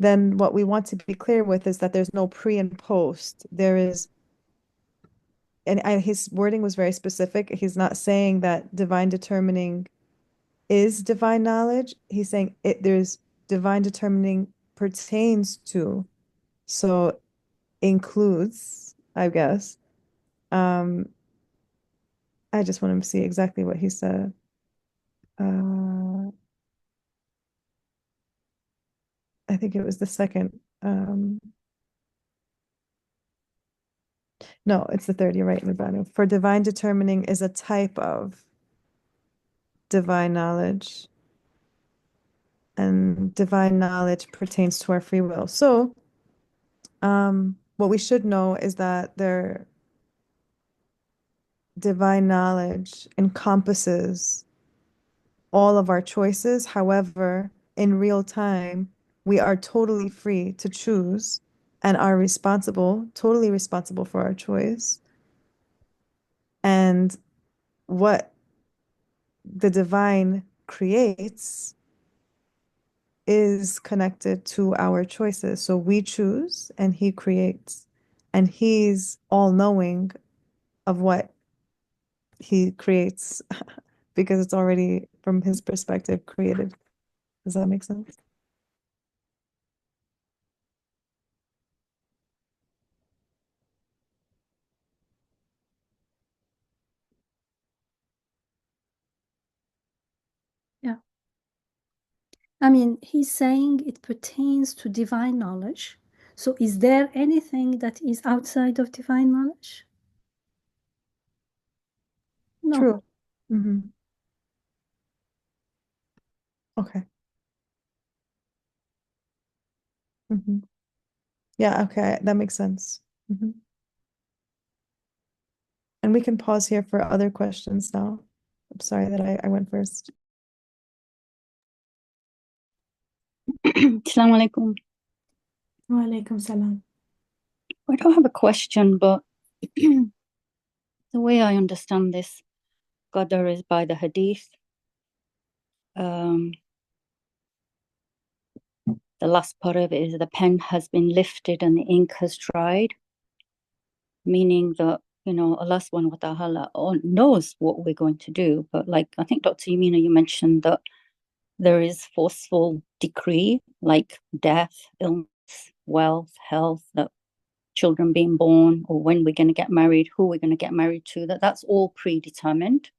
Then what we want to be clear with is that there's no pre and post. There is, and his wording was very specific. He's not saying that divine determining is divine knowledge. He's saying there's divine determining pertains to, so includes, I guess. I just want to see exactly what he said. I think it was the second. No, it's the third. You're right, Lubanu. For divine determining is a type of divine knowledge, and divine knowledge pertains to our free will. So, what we should know is that their divine knowledge encompasses all of our choices. However, in real time, we are totally free to choose and are responsible, totally responsible for our choice. And what the divine creates is connected to our choices. So we choose and he creates, and he's all knowing of what he creates because it's already from his perspective created. Does that make sense? Yeah. I mean, he's saying it pertains to divine knowledge. So is there anything that is outside of divine knowledge? No. True. Mm-hmm. Okay. Mm-hmm. Yeah, okay, that makes sense. Mm-hmm. And we can pause here for other questions now. I'm sorry that I went first. Assalamu alaikum. Wa alaikum salam. I don't have a question, but the way I understand this Qadar is by the hadith. The last part of it is the pen has been lifted and the ink has dried, meaning that, Allah subhanahu wa ta'ala knows what we're going to do. But like, I think Dr. Yamina, you mentioned that there is forceful decree, like death, illness, wealth, health, that children being born, or when we're going to get married, who we're going to get married to, that's all predetermined.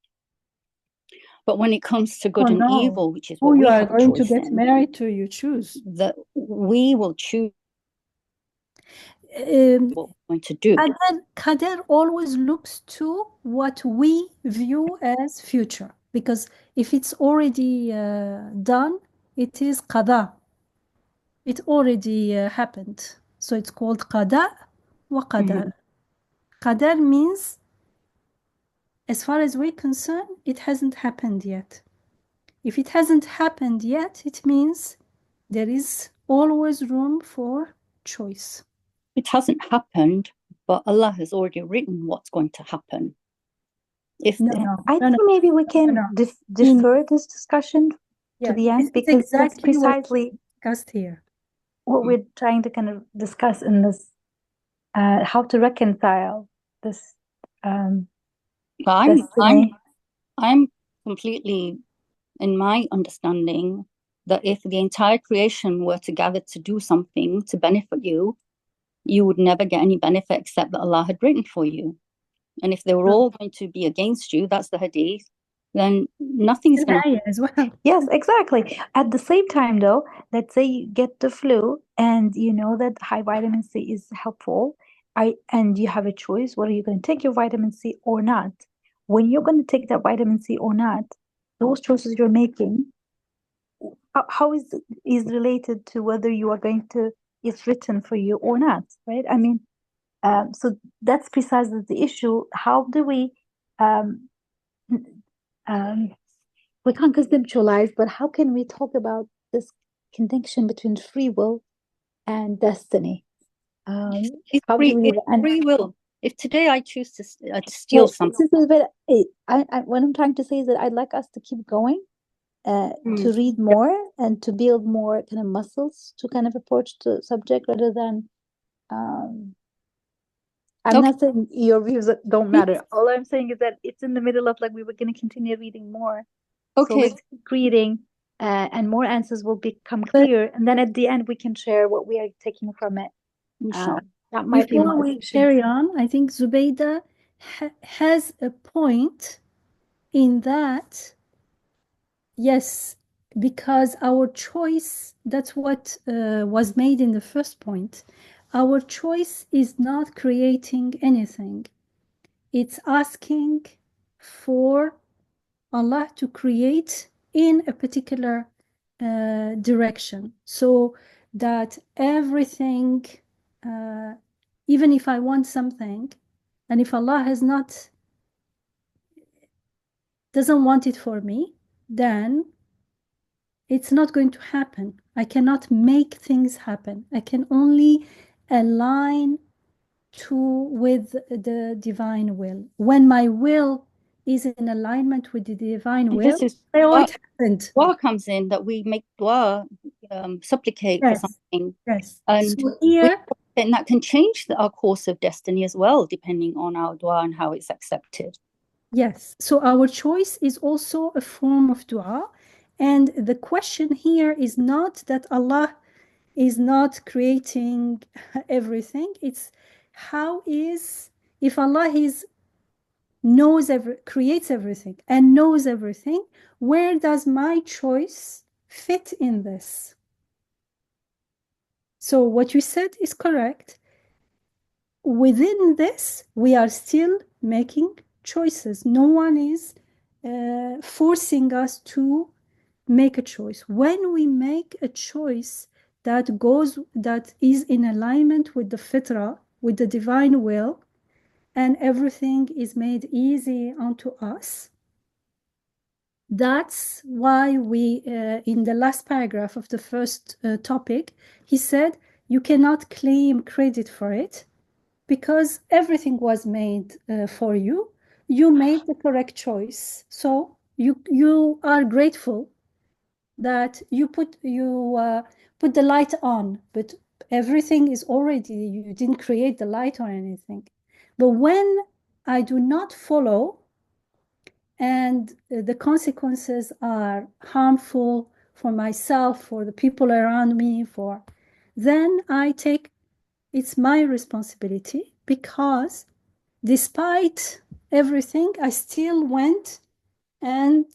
But when it comes to good and evil, which is what Who you we are have a going to choice get in, married to, you choose. that we will choose what we're going to do. Qadar always looks to what we view as future, because if it's already done, it is qada. It already happened. So it's called qada wa qadar. Qadar means, as far as we're concerned, it hasn't happened yet. If it hasn't happened yet, it means there is always room for choice. It hasn't happened, but Allah has already written what's going to happen. I think maybe we can defer this discussion to the end, because that's precisely discussed here. what we're trying to kind of discuss in this, how to reconcile this destiny. I'm completely, in my understanding, that if the entire creation were to gather to do something to benefit you, you would never get any benefit except that Allah had written for you. And if they were all going to be against you, that's the hadith, then nothing's going to as well. Yes, exactly. At the same time, though, let's say you get the flu and you know that high vitamin C is helpful, and you have a choice whether you're going to take your vitamin C or not. When you're going to take that vitamin C or not, those choices you're making, how is related to whether you are going to, it's written for you or not, right? I mean, so that's precisely the issue. How do um, we can't conceptualize, but how can we talk about this connection between free will and destiny? How do we free will? If today I choose to steal something, what I'm trying to say is that I'd like us to keep going, to read more and to build more kind of muscles to kind of approach the subject, rather than I'm not saying your views don't matter. All I'm saying is that it's in the middle of, like, we were going to continue reading more. So let's keep reading, and more answers will become clear. And then at the end, we can share what we are taking from it. That might be Before we carry on, I think Zubaydah has a point in that, yes, because our choice, that's what was made in the first point. Our choice is not creating anything. It's asking for Allah to create in a particular direction, so that everything, even if I want something, and if Allah doesn't want it for me, then it's not going to happen. I cannot make things happen. I can only align with the divine will. When my will is in alignment with the divine will, this is it happened. Dua comes in, that we make dua, supplicate for something. Yes. And so here, and that can change our course of destiny as well, depending on our dua and how it's accepted. Yes. So our choice is also a form of dua. And the question here is not that Allah is not creating everything. It's if Allah creates everything and knows everything, where does my choice fit in this? So what you said is correct. Within this, we are still making choices. No one is forcing us to make a choice. When we make a choice that is in alignment with the fitrah, with the divine will, and everything is made easy unto us, that's why we, in the last paragraph of the first topic, he said, you cannot claim credit for it because everything was made for you. You made the correct choice. So you are grateful that you put the light on, but everything is already, you didn't create the light or anything. But when I do not follow, and the consequences are harmful for myself, for the people around me, then it's my responsibility, because despite everything, I still went and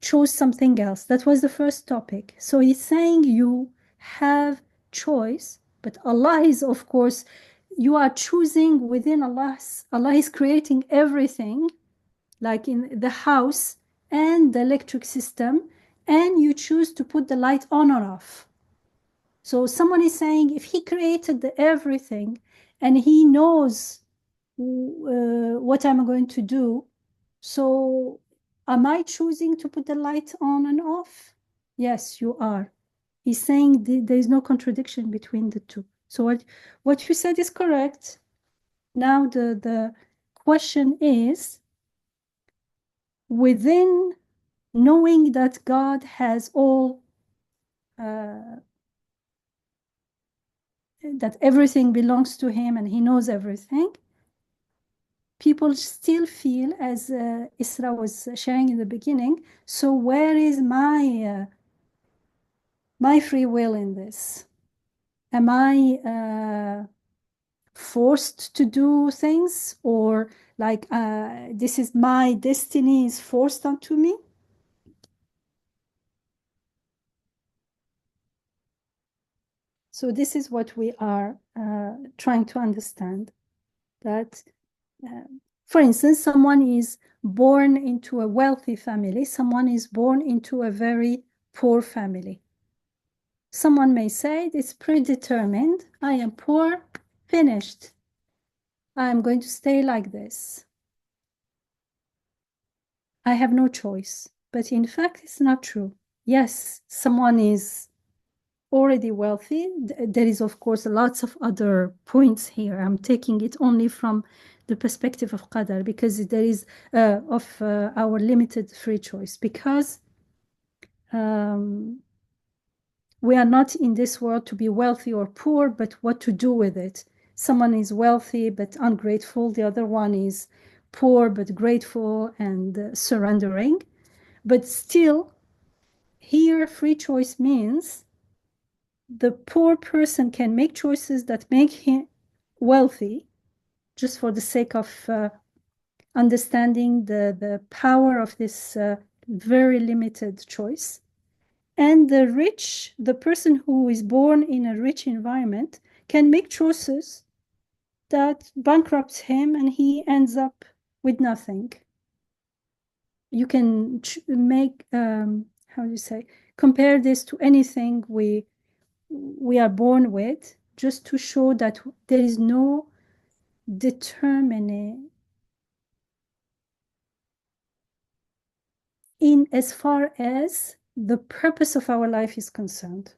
chose something else. That was the first topic. So he's saying you have choice, but Allah is, of course, you are choosing within Allah. Allah is creating everything, like in the house and the electric system, and you choose to put the light on or off. So someone is saying, if he created everything and he knows what I'm going to do, so am I choosing to put the light on and off? Yes, you are. He's saying there is no contradiction between the two. So what you said is correct. Now the question is, within knowing that God has all, that everything belongs to him and he knows everything, people still feel, as Isra was sharing in the beginning, so where is my free will in this? Am I forced to do things, or like this is my destiny is forced onto me? So this is what we are trying to understand, that for instance, someone is born into a wealthy family, someone is born into a very poor family. Someone may say it's predetermined, I am poor, finished, I'm going to stay like this, I have no choice. But in fact, it's not true. Yes, someone is already wealthy. There is, of course, lots of other points here. I'm taking it only from the perspective of Qadar, because there is our limited free choice, because we are not in this world to be wealthy or poor, but what to do with it. Someone is wealthy but ungrateful. The other one is poor but grateful and surrendering. But still, here, free choice means the poor person can make choices that make him wealthy, just for the sake of understanding the power of this very limited choice. And the rich, the person who is born in a rich environment, can make choices that bankrupts him and he ends up with nothing. You can make, how do you say, compare this to anything we are born with, just to show that there is no determining in as far as the purpose of our life is concerned.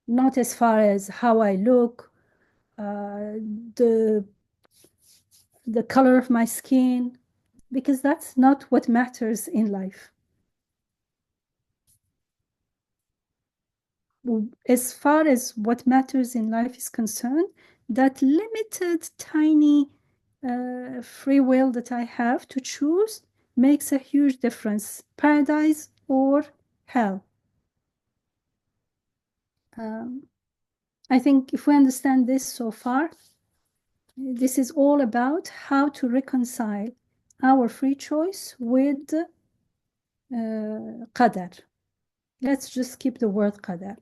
Not as far as how I look, the color of my skin, because that's not what matters in life. As far as what matters in life is concerned, that limited, tiny free will that I have to choose makes a huge difference, paradise or hell. I think if we understand this so far, this is all about how to reconcile our free choice with Qadar. Let's just keep the word Qadar.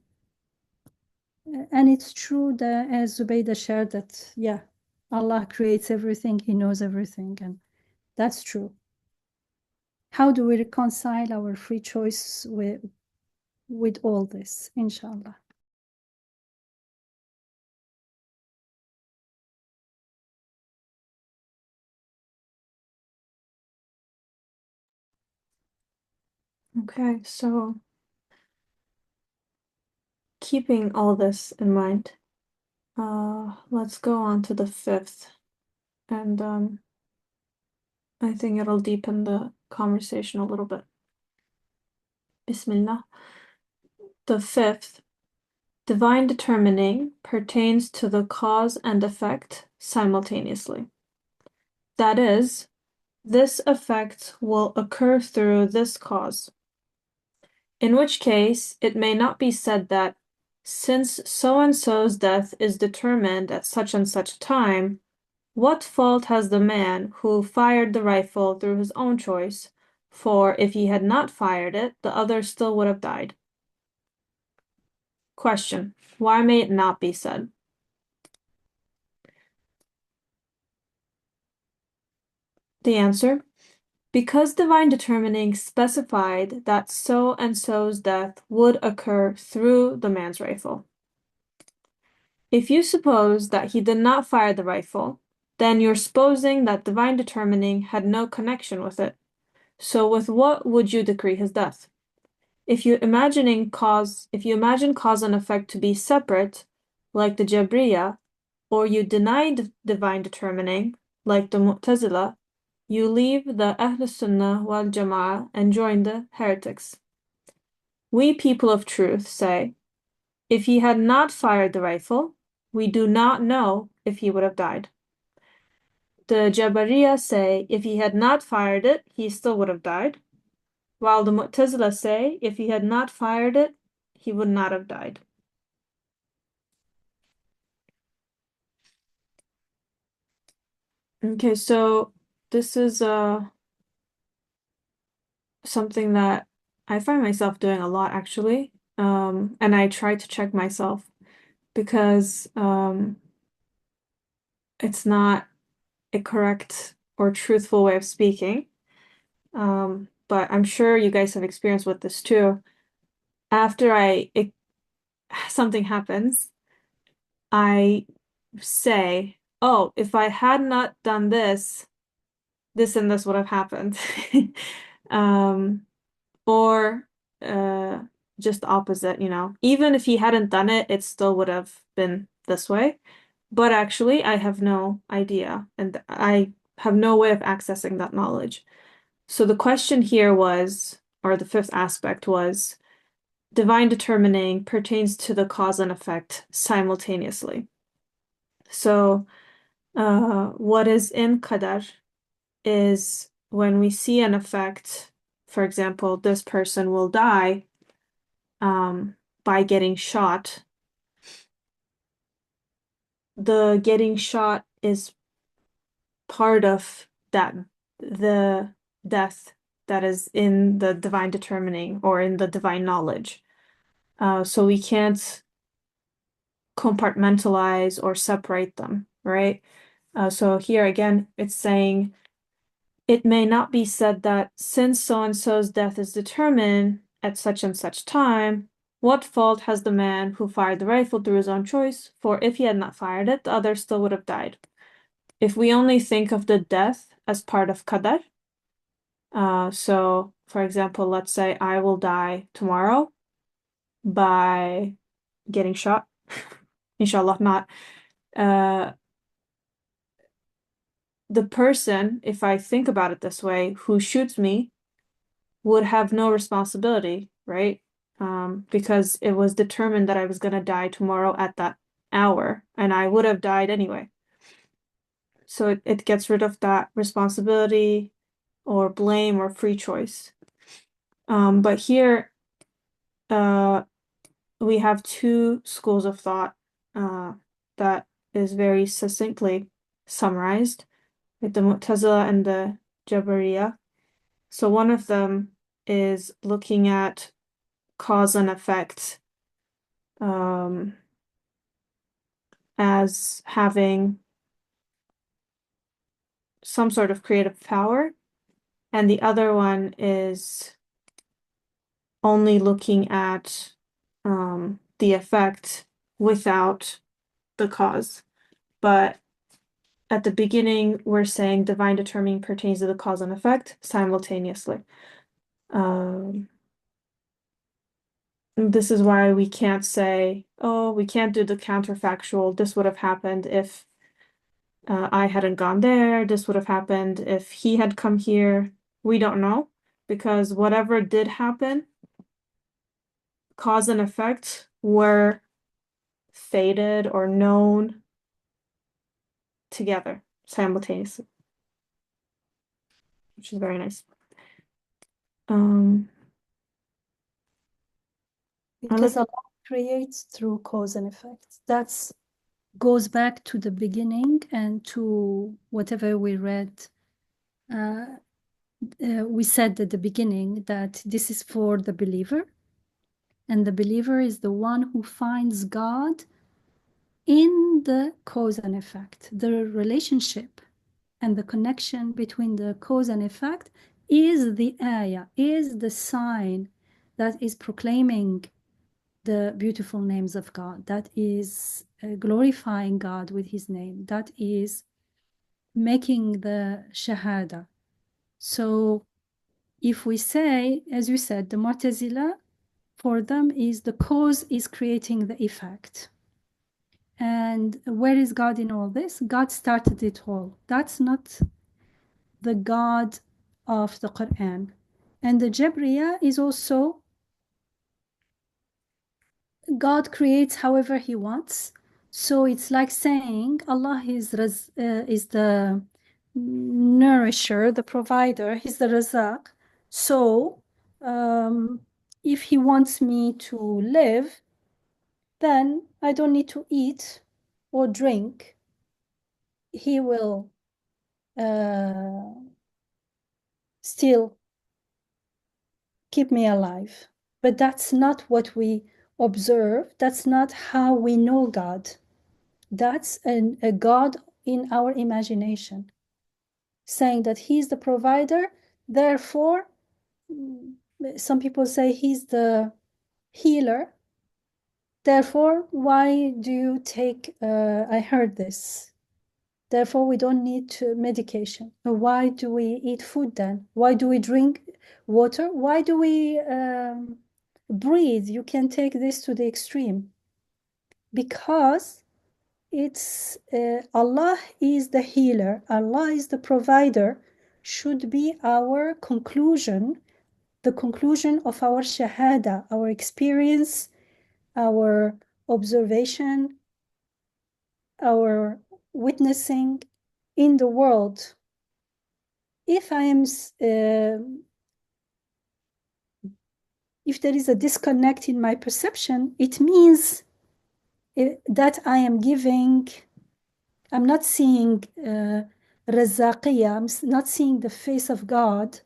And it's true that, as Zubaydah shared, that, yeah, Allah creates everything, He knows everything, and that's true. How do we reconcile our free choice with all this, inshallah? Okay, so keeping all this in mind, let's go on to the fifth, and I think it'll deepen the conversation a little bit. Bismillah. The fifth, divine determining, pertains to the cause and effect simultaneously. That is, this effect will occur through this cause. In which case, it may not be said that, since so-and-so's death is determined at such and such a time, what fault has the man who fired the rifle through his own choice, for if he had not fired it, the other still would have died. Question: why may it not be said? The answer: because divine determining specified that so-and-so's death would occur through the man's rifle. If you suppose that he did not fire the rifle, then you're supposing that divine determining had no connection with it. So with what would you decree his death? If you imagine cause and effect to be separate, like the Jabriya, or you deny divine determining, like the Mu'tazila, you leave the Ahl Sunnah wal Jama'ah and join the heretics. We people of truth say, if he had not fired the rifle, we do not know if he would have died. The Jabariya say, if he had not fired it, he still would have died. While the Mu'tazila say, if he had not fired it, he would not have died. Okay, so this is something that I find myself doing a lot actually. And I try to check myself because it's not a correct or truthful way of speaking. But I'm sure you guys have experience with this too. After something happens, I say, oh, if I had not done this, this and this would have happened. Or just the opposite, Even if he hadn't done it, it still would have been this way. But actually, I have no idea, and I have no way of accessing that knowledge. So the question here was, or the fifth aspect was, divine determining pertains to the cause and effect simultaneously. So what is in Qadar is when we see an effect, for example, this person will die by getting shot. The getting shot is part of the death that is in the divine determining or in the divine knowledge. So we can't compartmentalize or separate them, right? So here again, it's saying it may not be said that since so-and-so's death is determined at such and such time, what fault has the man who fired the rifle through his own choice? For if he had not fired it, the other still would have died. If we only think of the death as part of Qadar, so for example, let's say I will die tomorrow by getting shot. Inshallah not. The person, if I think about it this way, who shoots me would have no responsibility, right? Because it was determined that I was going to die tomorrow at that hour, and I would have died anyway. So it gets rid of that responsibility or blame or free choice. But here we have two schools of thought that is very succinctly summarized with the Mu'tazila and the Jabariya. So one of them is looking at cause and effect as having some sort of creative power, and the other one is only looking at the effect without the cause. But at the beginning, we're saying divine determining pertains to the cause and effect simultaneously. This is why we can't say, oh, we can't do the counterfactual. This would have happened if I hadn't gone there. This would have happened if he had come here. We don't know, because whatever did happen, cause and effect were fated or known together simultaneously, which is very nice. Because Allah creates through cause and effect. That goes back to the beginning and to whatever we read. We said at the beginning that this is for the believer, and the believer is the one who finds God in the cause and effect. The relationship and the connection between the cause and effect is the ayah, is the sign that is proclaiming the beautiful names of God, that is glorifying God with his name, that is making the shahada. So if we say, as you said, the Mu'tazila, for them is the cause is creating the effect. And where is God in all this? God started it all. That's not the God of the Quran. And the Jabriya is also God creates however he wants. So it's like saying Allah is the nourisher, the provider, he's the Razak. So if he wants me to live, then I don't need to eat or drink. He will still keep me alive. But that's not what we observe. That's not how we know God. That's a God in our imagination, saying that he's the provider. Therefore, some people say he's the healer. Therefore, why do you take, I heard this. Therefore, we don't need medication. Why do we eat food then? Why do we drink water? Why do we breathe? You can take this to the extreme. Because it's Allah is the healer, Allah is the provider, should be our conclusion, the conclusion of our shahada, our experience, our observation, our witnessing in the world. If I am, if there is a disconnect in my perception, it means that I am giving, I'm not seeing Razaqiyya, I'm not seeing the face of God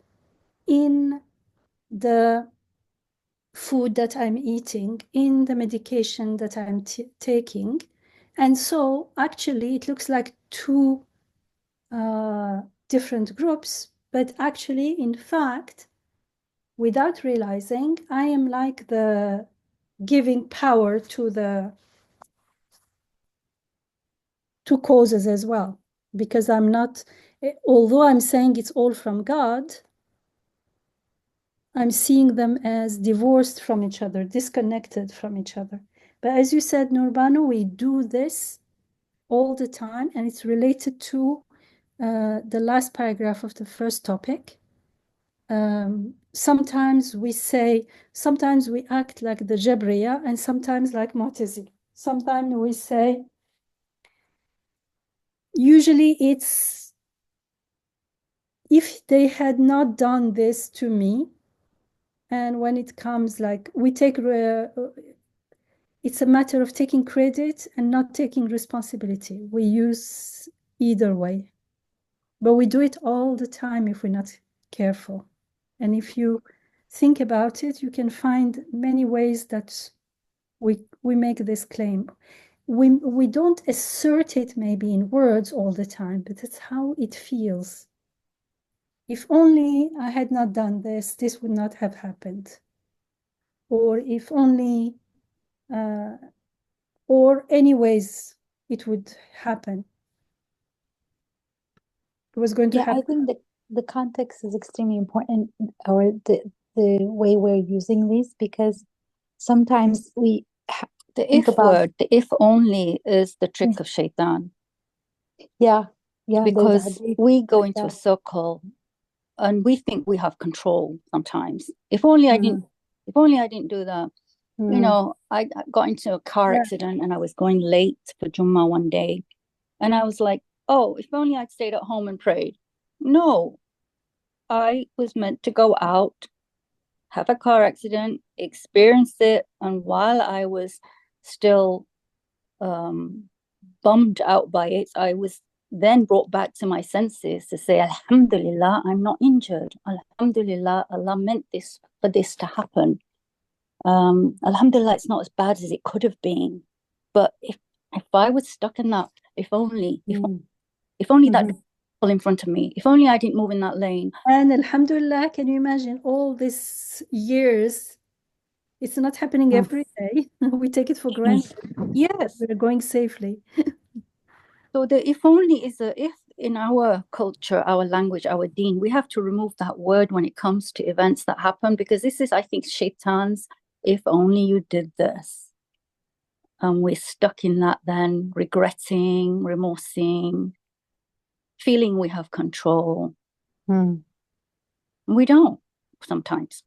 in the food that I'm eating, in the medication that I'm taking. And so actually it looks like two different groups, but actually, in fact, without realizing, I am like the giving power to the two causes as well, because I'm not, although I'm saying it's all from God, I'm seeing them as divorced from each other, disconnected from each other. But as you said, Nurbanu, we do this all the time, and it's related to the last paragraph of the first topic. Sometimes we say, sometimes we act like the Jabriya, and sometimes like Mu'tazili. Sometimes we say, usually it's, if they had not done this to me, and when it comes like, we take, it's a matter of taking credit and not taking responsibility. We use either way, but we do it all the time if we're not careful. And if you think about it, you can find many ways that we make this claim. We don't assert it maybe in words all the time, but it's how it feels. If only I had not done this, this would not have happened. Or if only, or anyways, it would happen. It was going to Yeah, I happen. think the context is extremely important, or the way we're using these, because sometimes we The think if about, word, the if only is the trick of shaitan. yeah, there's a Because hadith we go like into a that. circle and we think we have control sometimes. If only I didn't, if only I didn't do that. You know, I got into a car accident and I was going late for Jummah one day. And I was like, oh, if only I'd stayed at home and prayed. No, I was meant to go out, have a car accident, experience it. And while I was still bummed out by it, I was then brought back to my senses to say, Alhamdulillah, I'm not injured. Alhamdulillah, Allah meant this for this to happen. Alhamdulillah, it's not as bad as it could have been. But if I was stuck in that, if only that fell in front of me, if only I didn't move in that lane. And Alhamdulillah, can you imagine all these years? It's not happening every day. We take it for granted. Yes. We're going safely. So the if only is a if in our culture, our language, our deen. We have to remove that word when it comes to events that happen, because this is, I think, shaitan's if only you did this. and we're stuck in that then, regretting, remorsing, feeling we have control. We don't sometimes.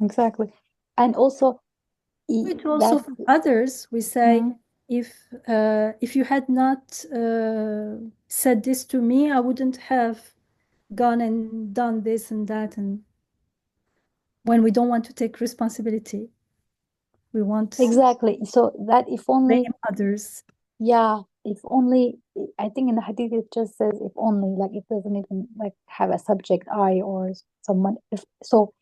Exactly. And also, It also for others, we say, if you had not said this to me, I wouldn't have gone and done this and that. And when we don't want to take responsibility, we want exactly. So that if only blame others. Yeah, if only, I think in the hadith it just says if only, like it doesn't even like have a subject I or someone. If so,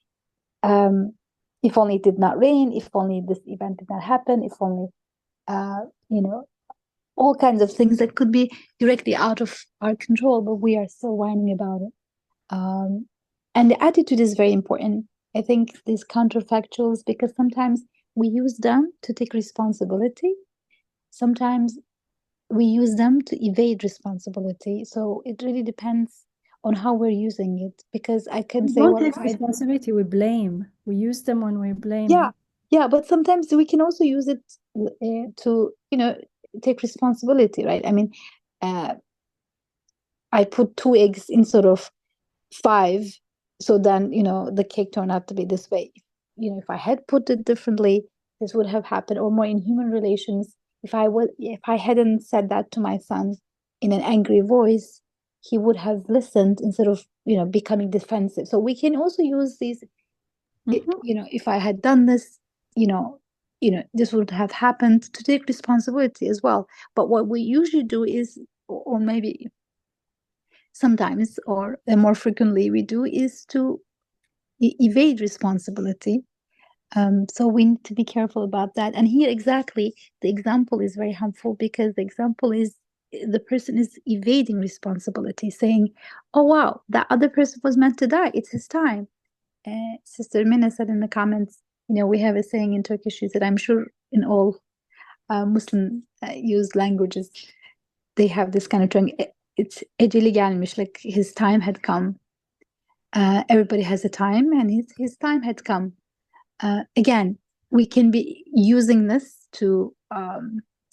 if only it did not rain, if only this event did not happen, if only, you know, all kinds of things that could be directly out of our control, but we are still whining about it. And the attitude is very important. I think these counterfactuals, because sometimes we use them to take responsibility. Sometimes we use them to evade responsibility. So it really depends on how we're using it. Because I can We say, don't well, take responsibility, we blame. We use them when we blame. yeah, but sometimes we can also use it to, take responsibility, right? I mean, I put 2 eggs instead of 5, so then, the cake turned out to be this way. If I had put it differently, this would have happened. Or more in human relations, if I hadn't said that to my son in an angry voice, he would have listened instead of, becoming defensive. So we can also use these, if I had done this, this would have happened, to take responsibility as well. But what we usually do is, or maybe sometimes, or more frequently we do, is to evade responsibility. So we need to be careful about that. And here exactly, the example is very harmful, because the example is the person is evading responsibility, saying, oh wow, that other person was meant to die, it's his time. Sister Mina said in the comments, we have a saying in Turkish, she said, I'm sure in all Muslim used languages, they have this kind of term, it's eceli gelmiş, like his time had come. Everybody has a time, and his time had come. Again, we can be using this to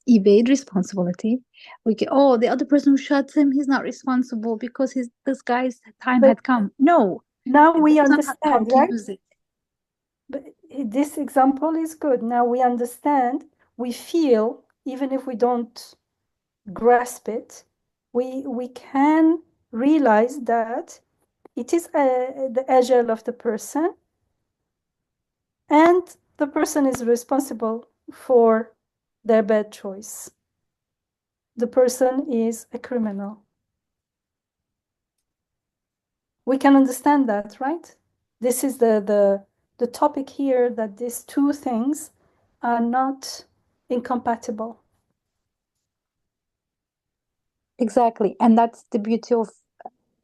evade responsibility. We can, oh, the other person who shot him, he's not responsible because this guy's time had come. No, now we that's not understand, how to right? use it. But this example is good. Now we understand, we feel, even if we don't grasp it, we can realize that it is the ajal of the person, and the person is responsible for their bad choice. The person is a criminal. We can understand that, right? This is the topic here, that these two things are not incompatible. Exactly. And that's the beauty of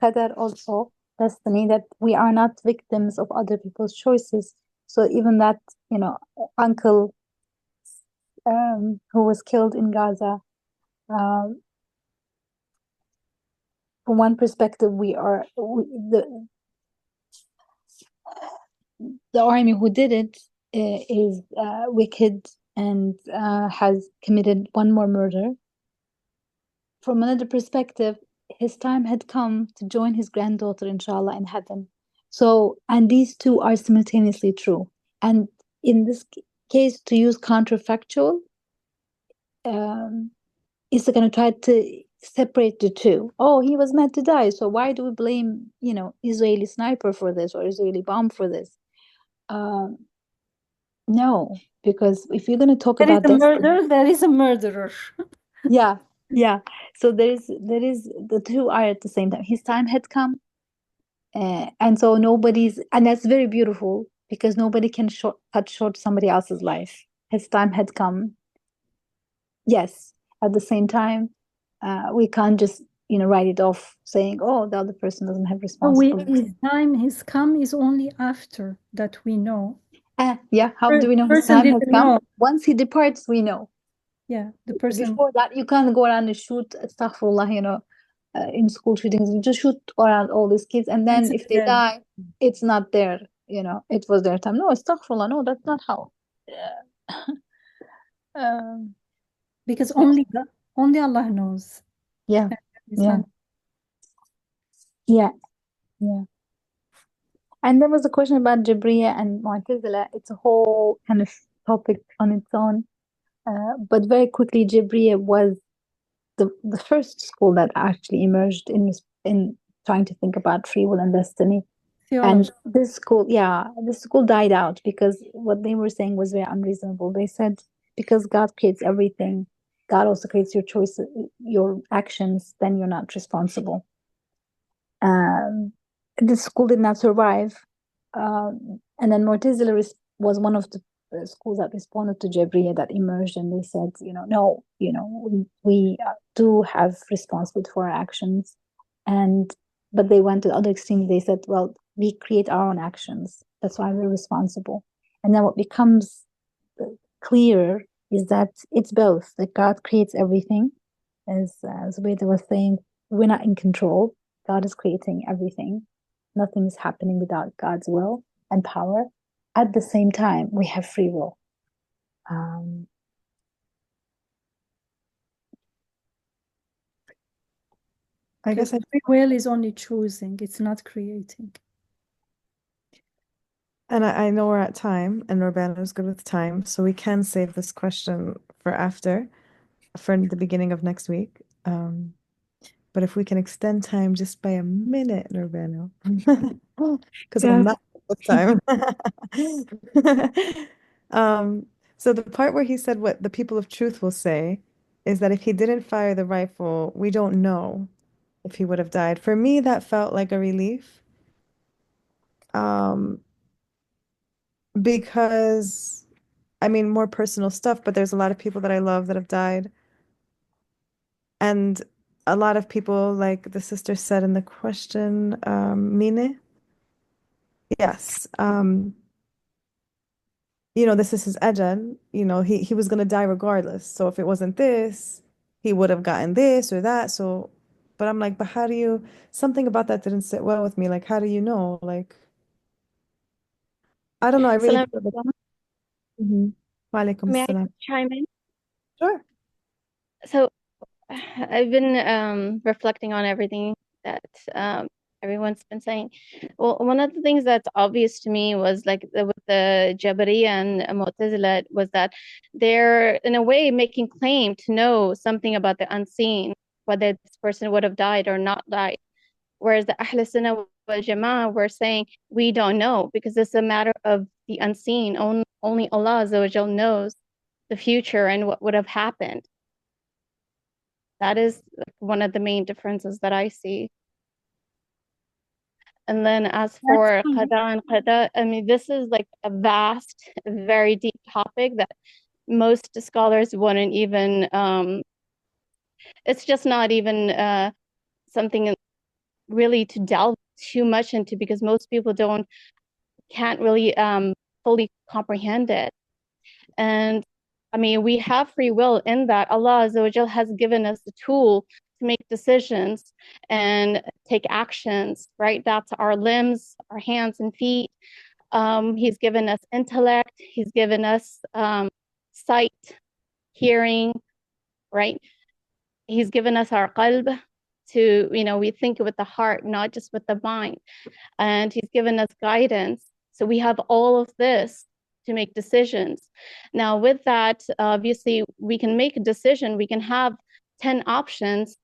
Qadar also, destiny, that we are not victims of other people's choices. So even that, uncle who was killed in Gaza, from one perspective, the army who did it is wicked and has committed one more murder. From another perspective, his time had come to join his granddaughter, inshallah, in heaven. So, and these two are simultaneously true. And in this case, to use counterfactual, is going to try to separate the two. Oh, he was meant to die, so why do we blame, Israeli sniper for this, or Israeli bomb for this? No, because if you're going to talk There is about a this, murder, there is a murderer. yeah. So there is the two are at the same time. His time had come, and so and that's very beautiful, because nobody can cut short somebody else's life. His time had come. Yes, at the same time, we can't just write it off, saying, "Oh, the other person doesn't have responsibility." His time, his come is only after that we know. Yeah. How do we know his Person time has didn't come? know. Once he departs, we know. Yeah, the person. Before that, you can't go around and shoot, astaghfirullah, in school shootings. You just shoot around all these kids, and then if they die, it's not their, it was their time. No, astaghfirullah, no, that's not how. Um, Because only Allah knows. yeah, It's yeah, un- yeah, yeah. And there was a question about Jabriya and Mu'tazila. It's a whole kind of topic on its own. But very quickly, Jabriya was the first school that actually emerged in trying to think about free will and destiny. And theology. this school died out because what they were saying was very unreasonable. They said because God creates everything, God also creates your choices, your actions, then you're not responsible. Um, the school did not survive. And then Mu'tazila was one of the schools that responded to Jabriya that emerged, and they said, no, we do have responsibility for our actions, and but they went to the other extreme. They said, well, we create our own actions. That's why we're responsible. And then what becomes clear is that it's both. That God creates everything, as Veda was saying, we're not in control. God is creating everything. Nothing is happening without God's will and power. At the same time, we have free will. Um, I guess Because free will is only choosing, it's not creating. and I know we're at time, and Urbano's good with time, so we can save this question for the beginning of next week. But if we can extend time just by a minute, Urbano, because I'm Yeah. not good with time. So the part where he said what the people of truth will say is that if he didn't fire the rifle, we don't know if he would have died. For me, that felt like a relief. Um, because I mean, more personal stuff, but there's a lot of people that I love that have died. And a lot of people, like the sister said in the question, Mine, yes, this is his ajal. He was gonna die regardless. So if it wasn't this, he would have gotten this or that. So, but I'm like, but how do you? Something about that didn't sit well with me. Like, how do you know? Like, I don't know. I really Salam. feel that. Mm-hmm. Wa alaikum May I salam. chime in? Sure. So I've been reflecting on everything that everyone's been saying. Well, one of the things that's obvious to me was like with the Jabari and Mu'tazila was that they're in a way making claim to know something about the unseen, whether this person would have died or not died. Whereas the Ahl Sunnah wal Jama'ah were saying we don't know because it's a matter of the unseen. Only Allah Azza wa Jal knows the future and what would have happened. That is one of the main differences that I see. And then as for That's Qada and Qada, I mean, this is like a vast, very deep topic that most scholars wouldn't even, it's just not even something really to delve too much into because most people can't really fully comprehend it. And I mean, we have free will in that Allah Azza wa Jal has given us the tool to make decisions and take actions, right? That's our limbs, our hands and feet. He's given us intellect. He's given us sight, hearing, right? He's given us our qalb to, we think with the heart, not just with the mind. And he's given us guidance. So we have all of this to make decisions. Now, with that, obviously, we can make a decision. We can have 10 options,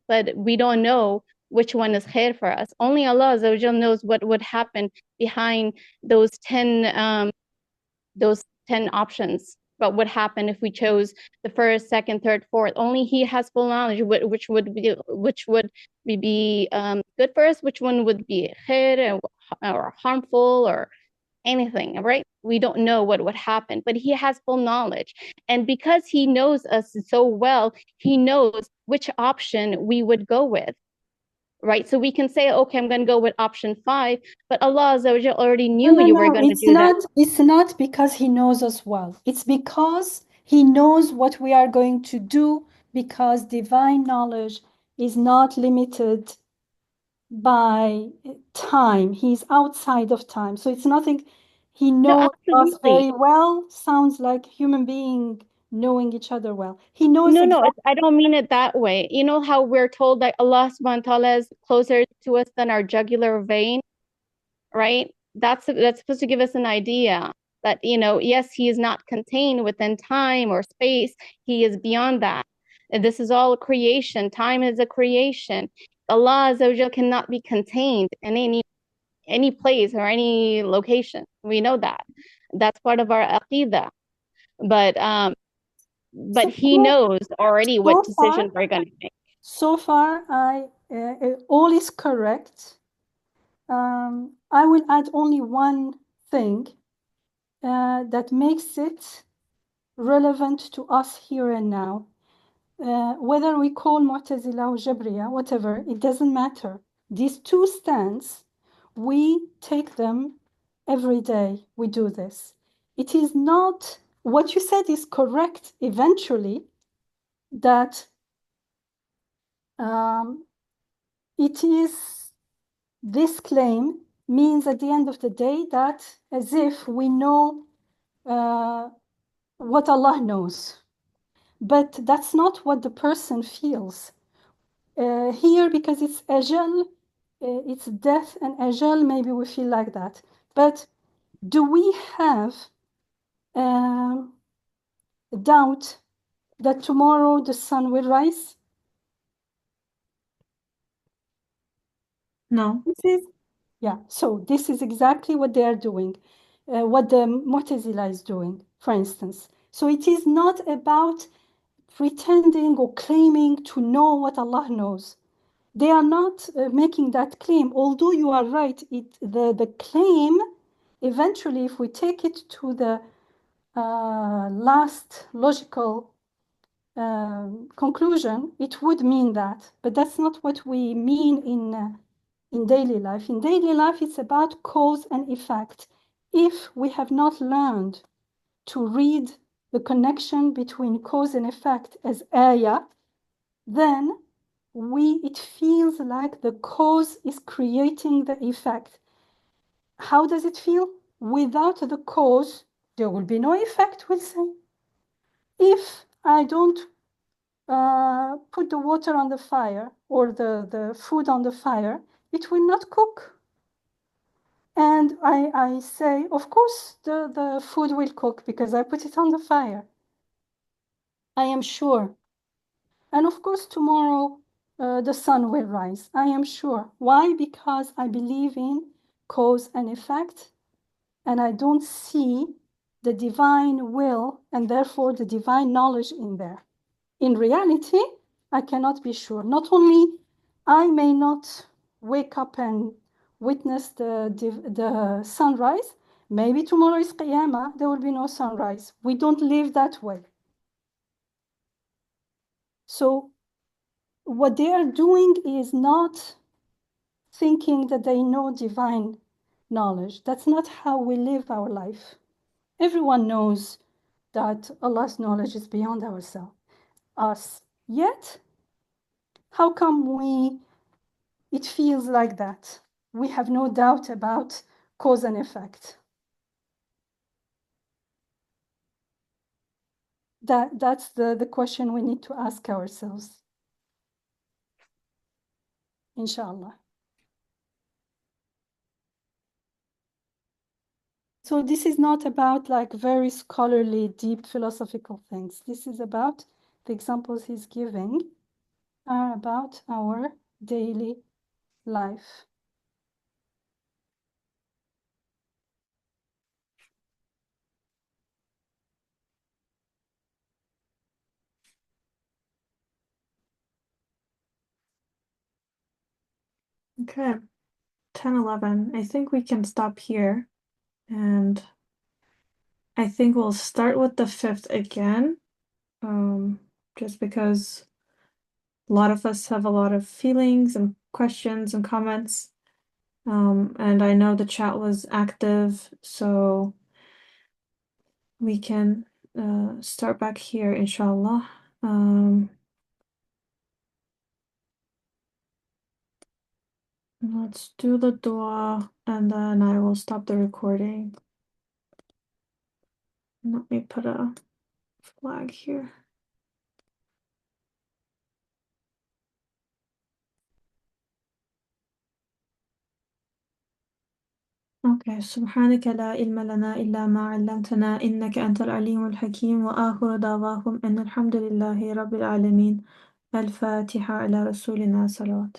but we don't know which one is khair for us. Only Allah Azza wa Jal knows what would happen behind those 10 options. But what happened if we chose the first, second, third, fourth? Only He has full knowledge which would be good for us, which one would be khair or harmful or anything, right? We don't know what would happen, but He has full knowledge. And because He knows us so well, He knows which option we would go with. Right, so we can say, okay, I'm going to go with option 5, but Allah Azza wa Jal already knew you were going to do that. It's not because he knows us well. It's because he knows what we are going to do, because divine knowledge is not limited by time. He's outside of time. So it's nothing. He No, knows us absolutely. very well. Sounds like human being knowing each other well. He knows No, exactly. I don't mean it that way. You know how we're told that Allah subhanahu wa ta'ala is closer to us than our jugular vein, right? That's supposed to give us an idea that, yes, he is not contained within time or space. He is beyond that. And this is all a creation. Time is a creation. Allah Azza wa Jal cannot be contained in any place or any location. We know that. That's part of our aqidah. But So he knows already what so far, decisions we're going to make. so far, all is correct. I will add only one thing that makes it relevant to us here and now. Whether we call Mu'tazila or Jabriya, whatever, it doesn't matter. These two stands, we take them every day. We do this. It is not, what you said is correct eventually, that it is, this claim means at the end of the day that as if we know what Allah knows. But that's not what the person feels. Here, because it's ajal, it's death and ajal, maybe we feel like that. But do we have doubt that tomorrow the sun will rise? No. So this is exactly what they are doing, what the Mu'tazila is doing, for instance. So it is not about pretending or claiming to know what Allah knows. They are not making that claim, although you are right, the claim, eventually, if we take it to the last logical conclusion, it would mean that. But that's not what we mean in daily life. In daily life, it's about cause and effect. If we have not learned to read the connection between cause and effect as ayah, then it feels like the cause is creating the effect. How does it feel? Without the cause, there will be no effect, we'll say. If I don't put the water on the fire or the food on the fire, it will not cook. And I say, of course, the food will cook because I put it on the fire. I am sure. And of course, tomorrow the sun will rise. I am sure. Why? Because I believe in cause and effect, and I don't see the divine will and therefore the divine knowledge in there. In reality, I cannot be sure. Not only I may not wake up and witness the sunrise, maybe tomorrow is Qiyamah, there will be no sunrise. We don't live that way. So what they are doing is not thinking that they know divine knowledge. That's not how we live our life. Everyone knows that Allah's knowledge is beyond us. Yet, how come it feels like that? We have no doubt about cause and effect. That's the question we need to ask ourselves. Inshallah. So this is not about like very scholarly, deep philosophical things. This is about the examples he's giving are about our daily life. Okay. 10, 11. I think we can stop here. And I think we'll start with the fifth again. Just because a lot of us have a lot of feelings and questions and comments. And I know the chat was active, so we can start back here, inshallah. Let's do the dua and then I will stop the recording. Let me put a flag here. Okay, سبحانك لا علم لنا إلا ما علمتنا إنك أنت العليم الحكيم وآخر دعواهم أن الحمد لله رب العالمين. الفاتحة على رسولنا صلوات.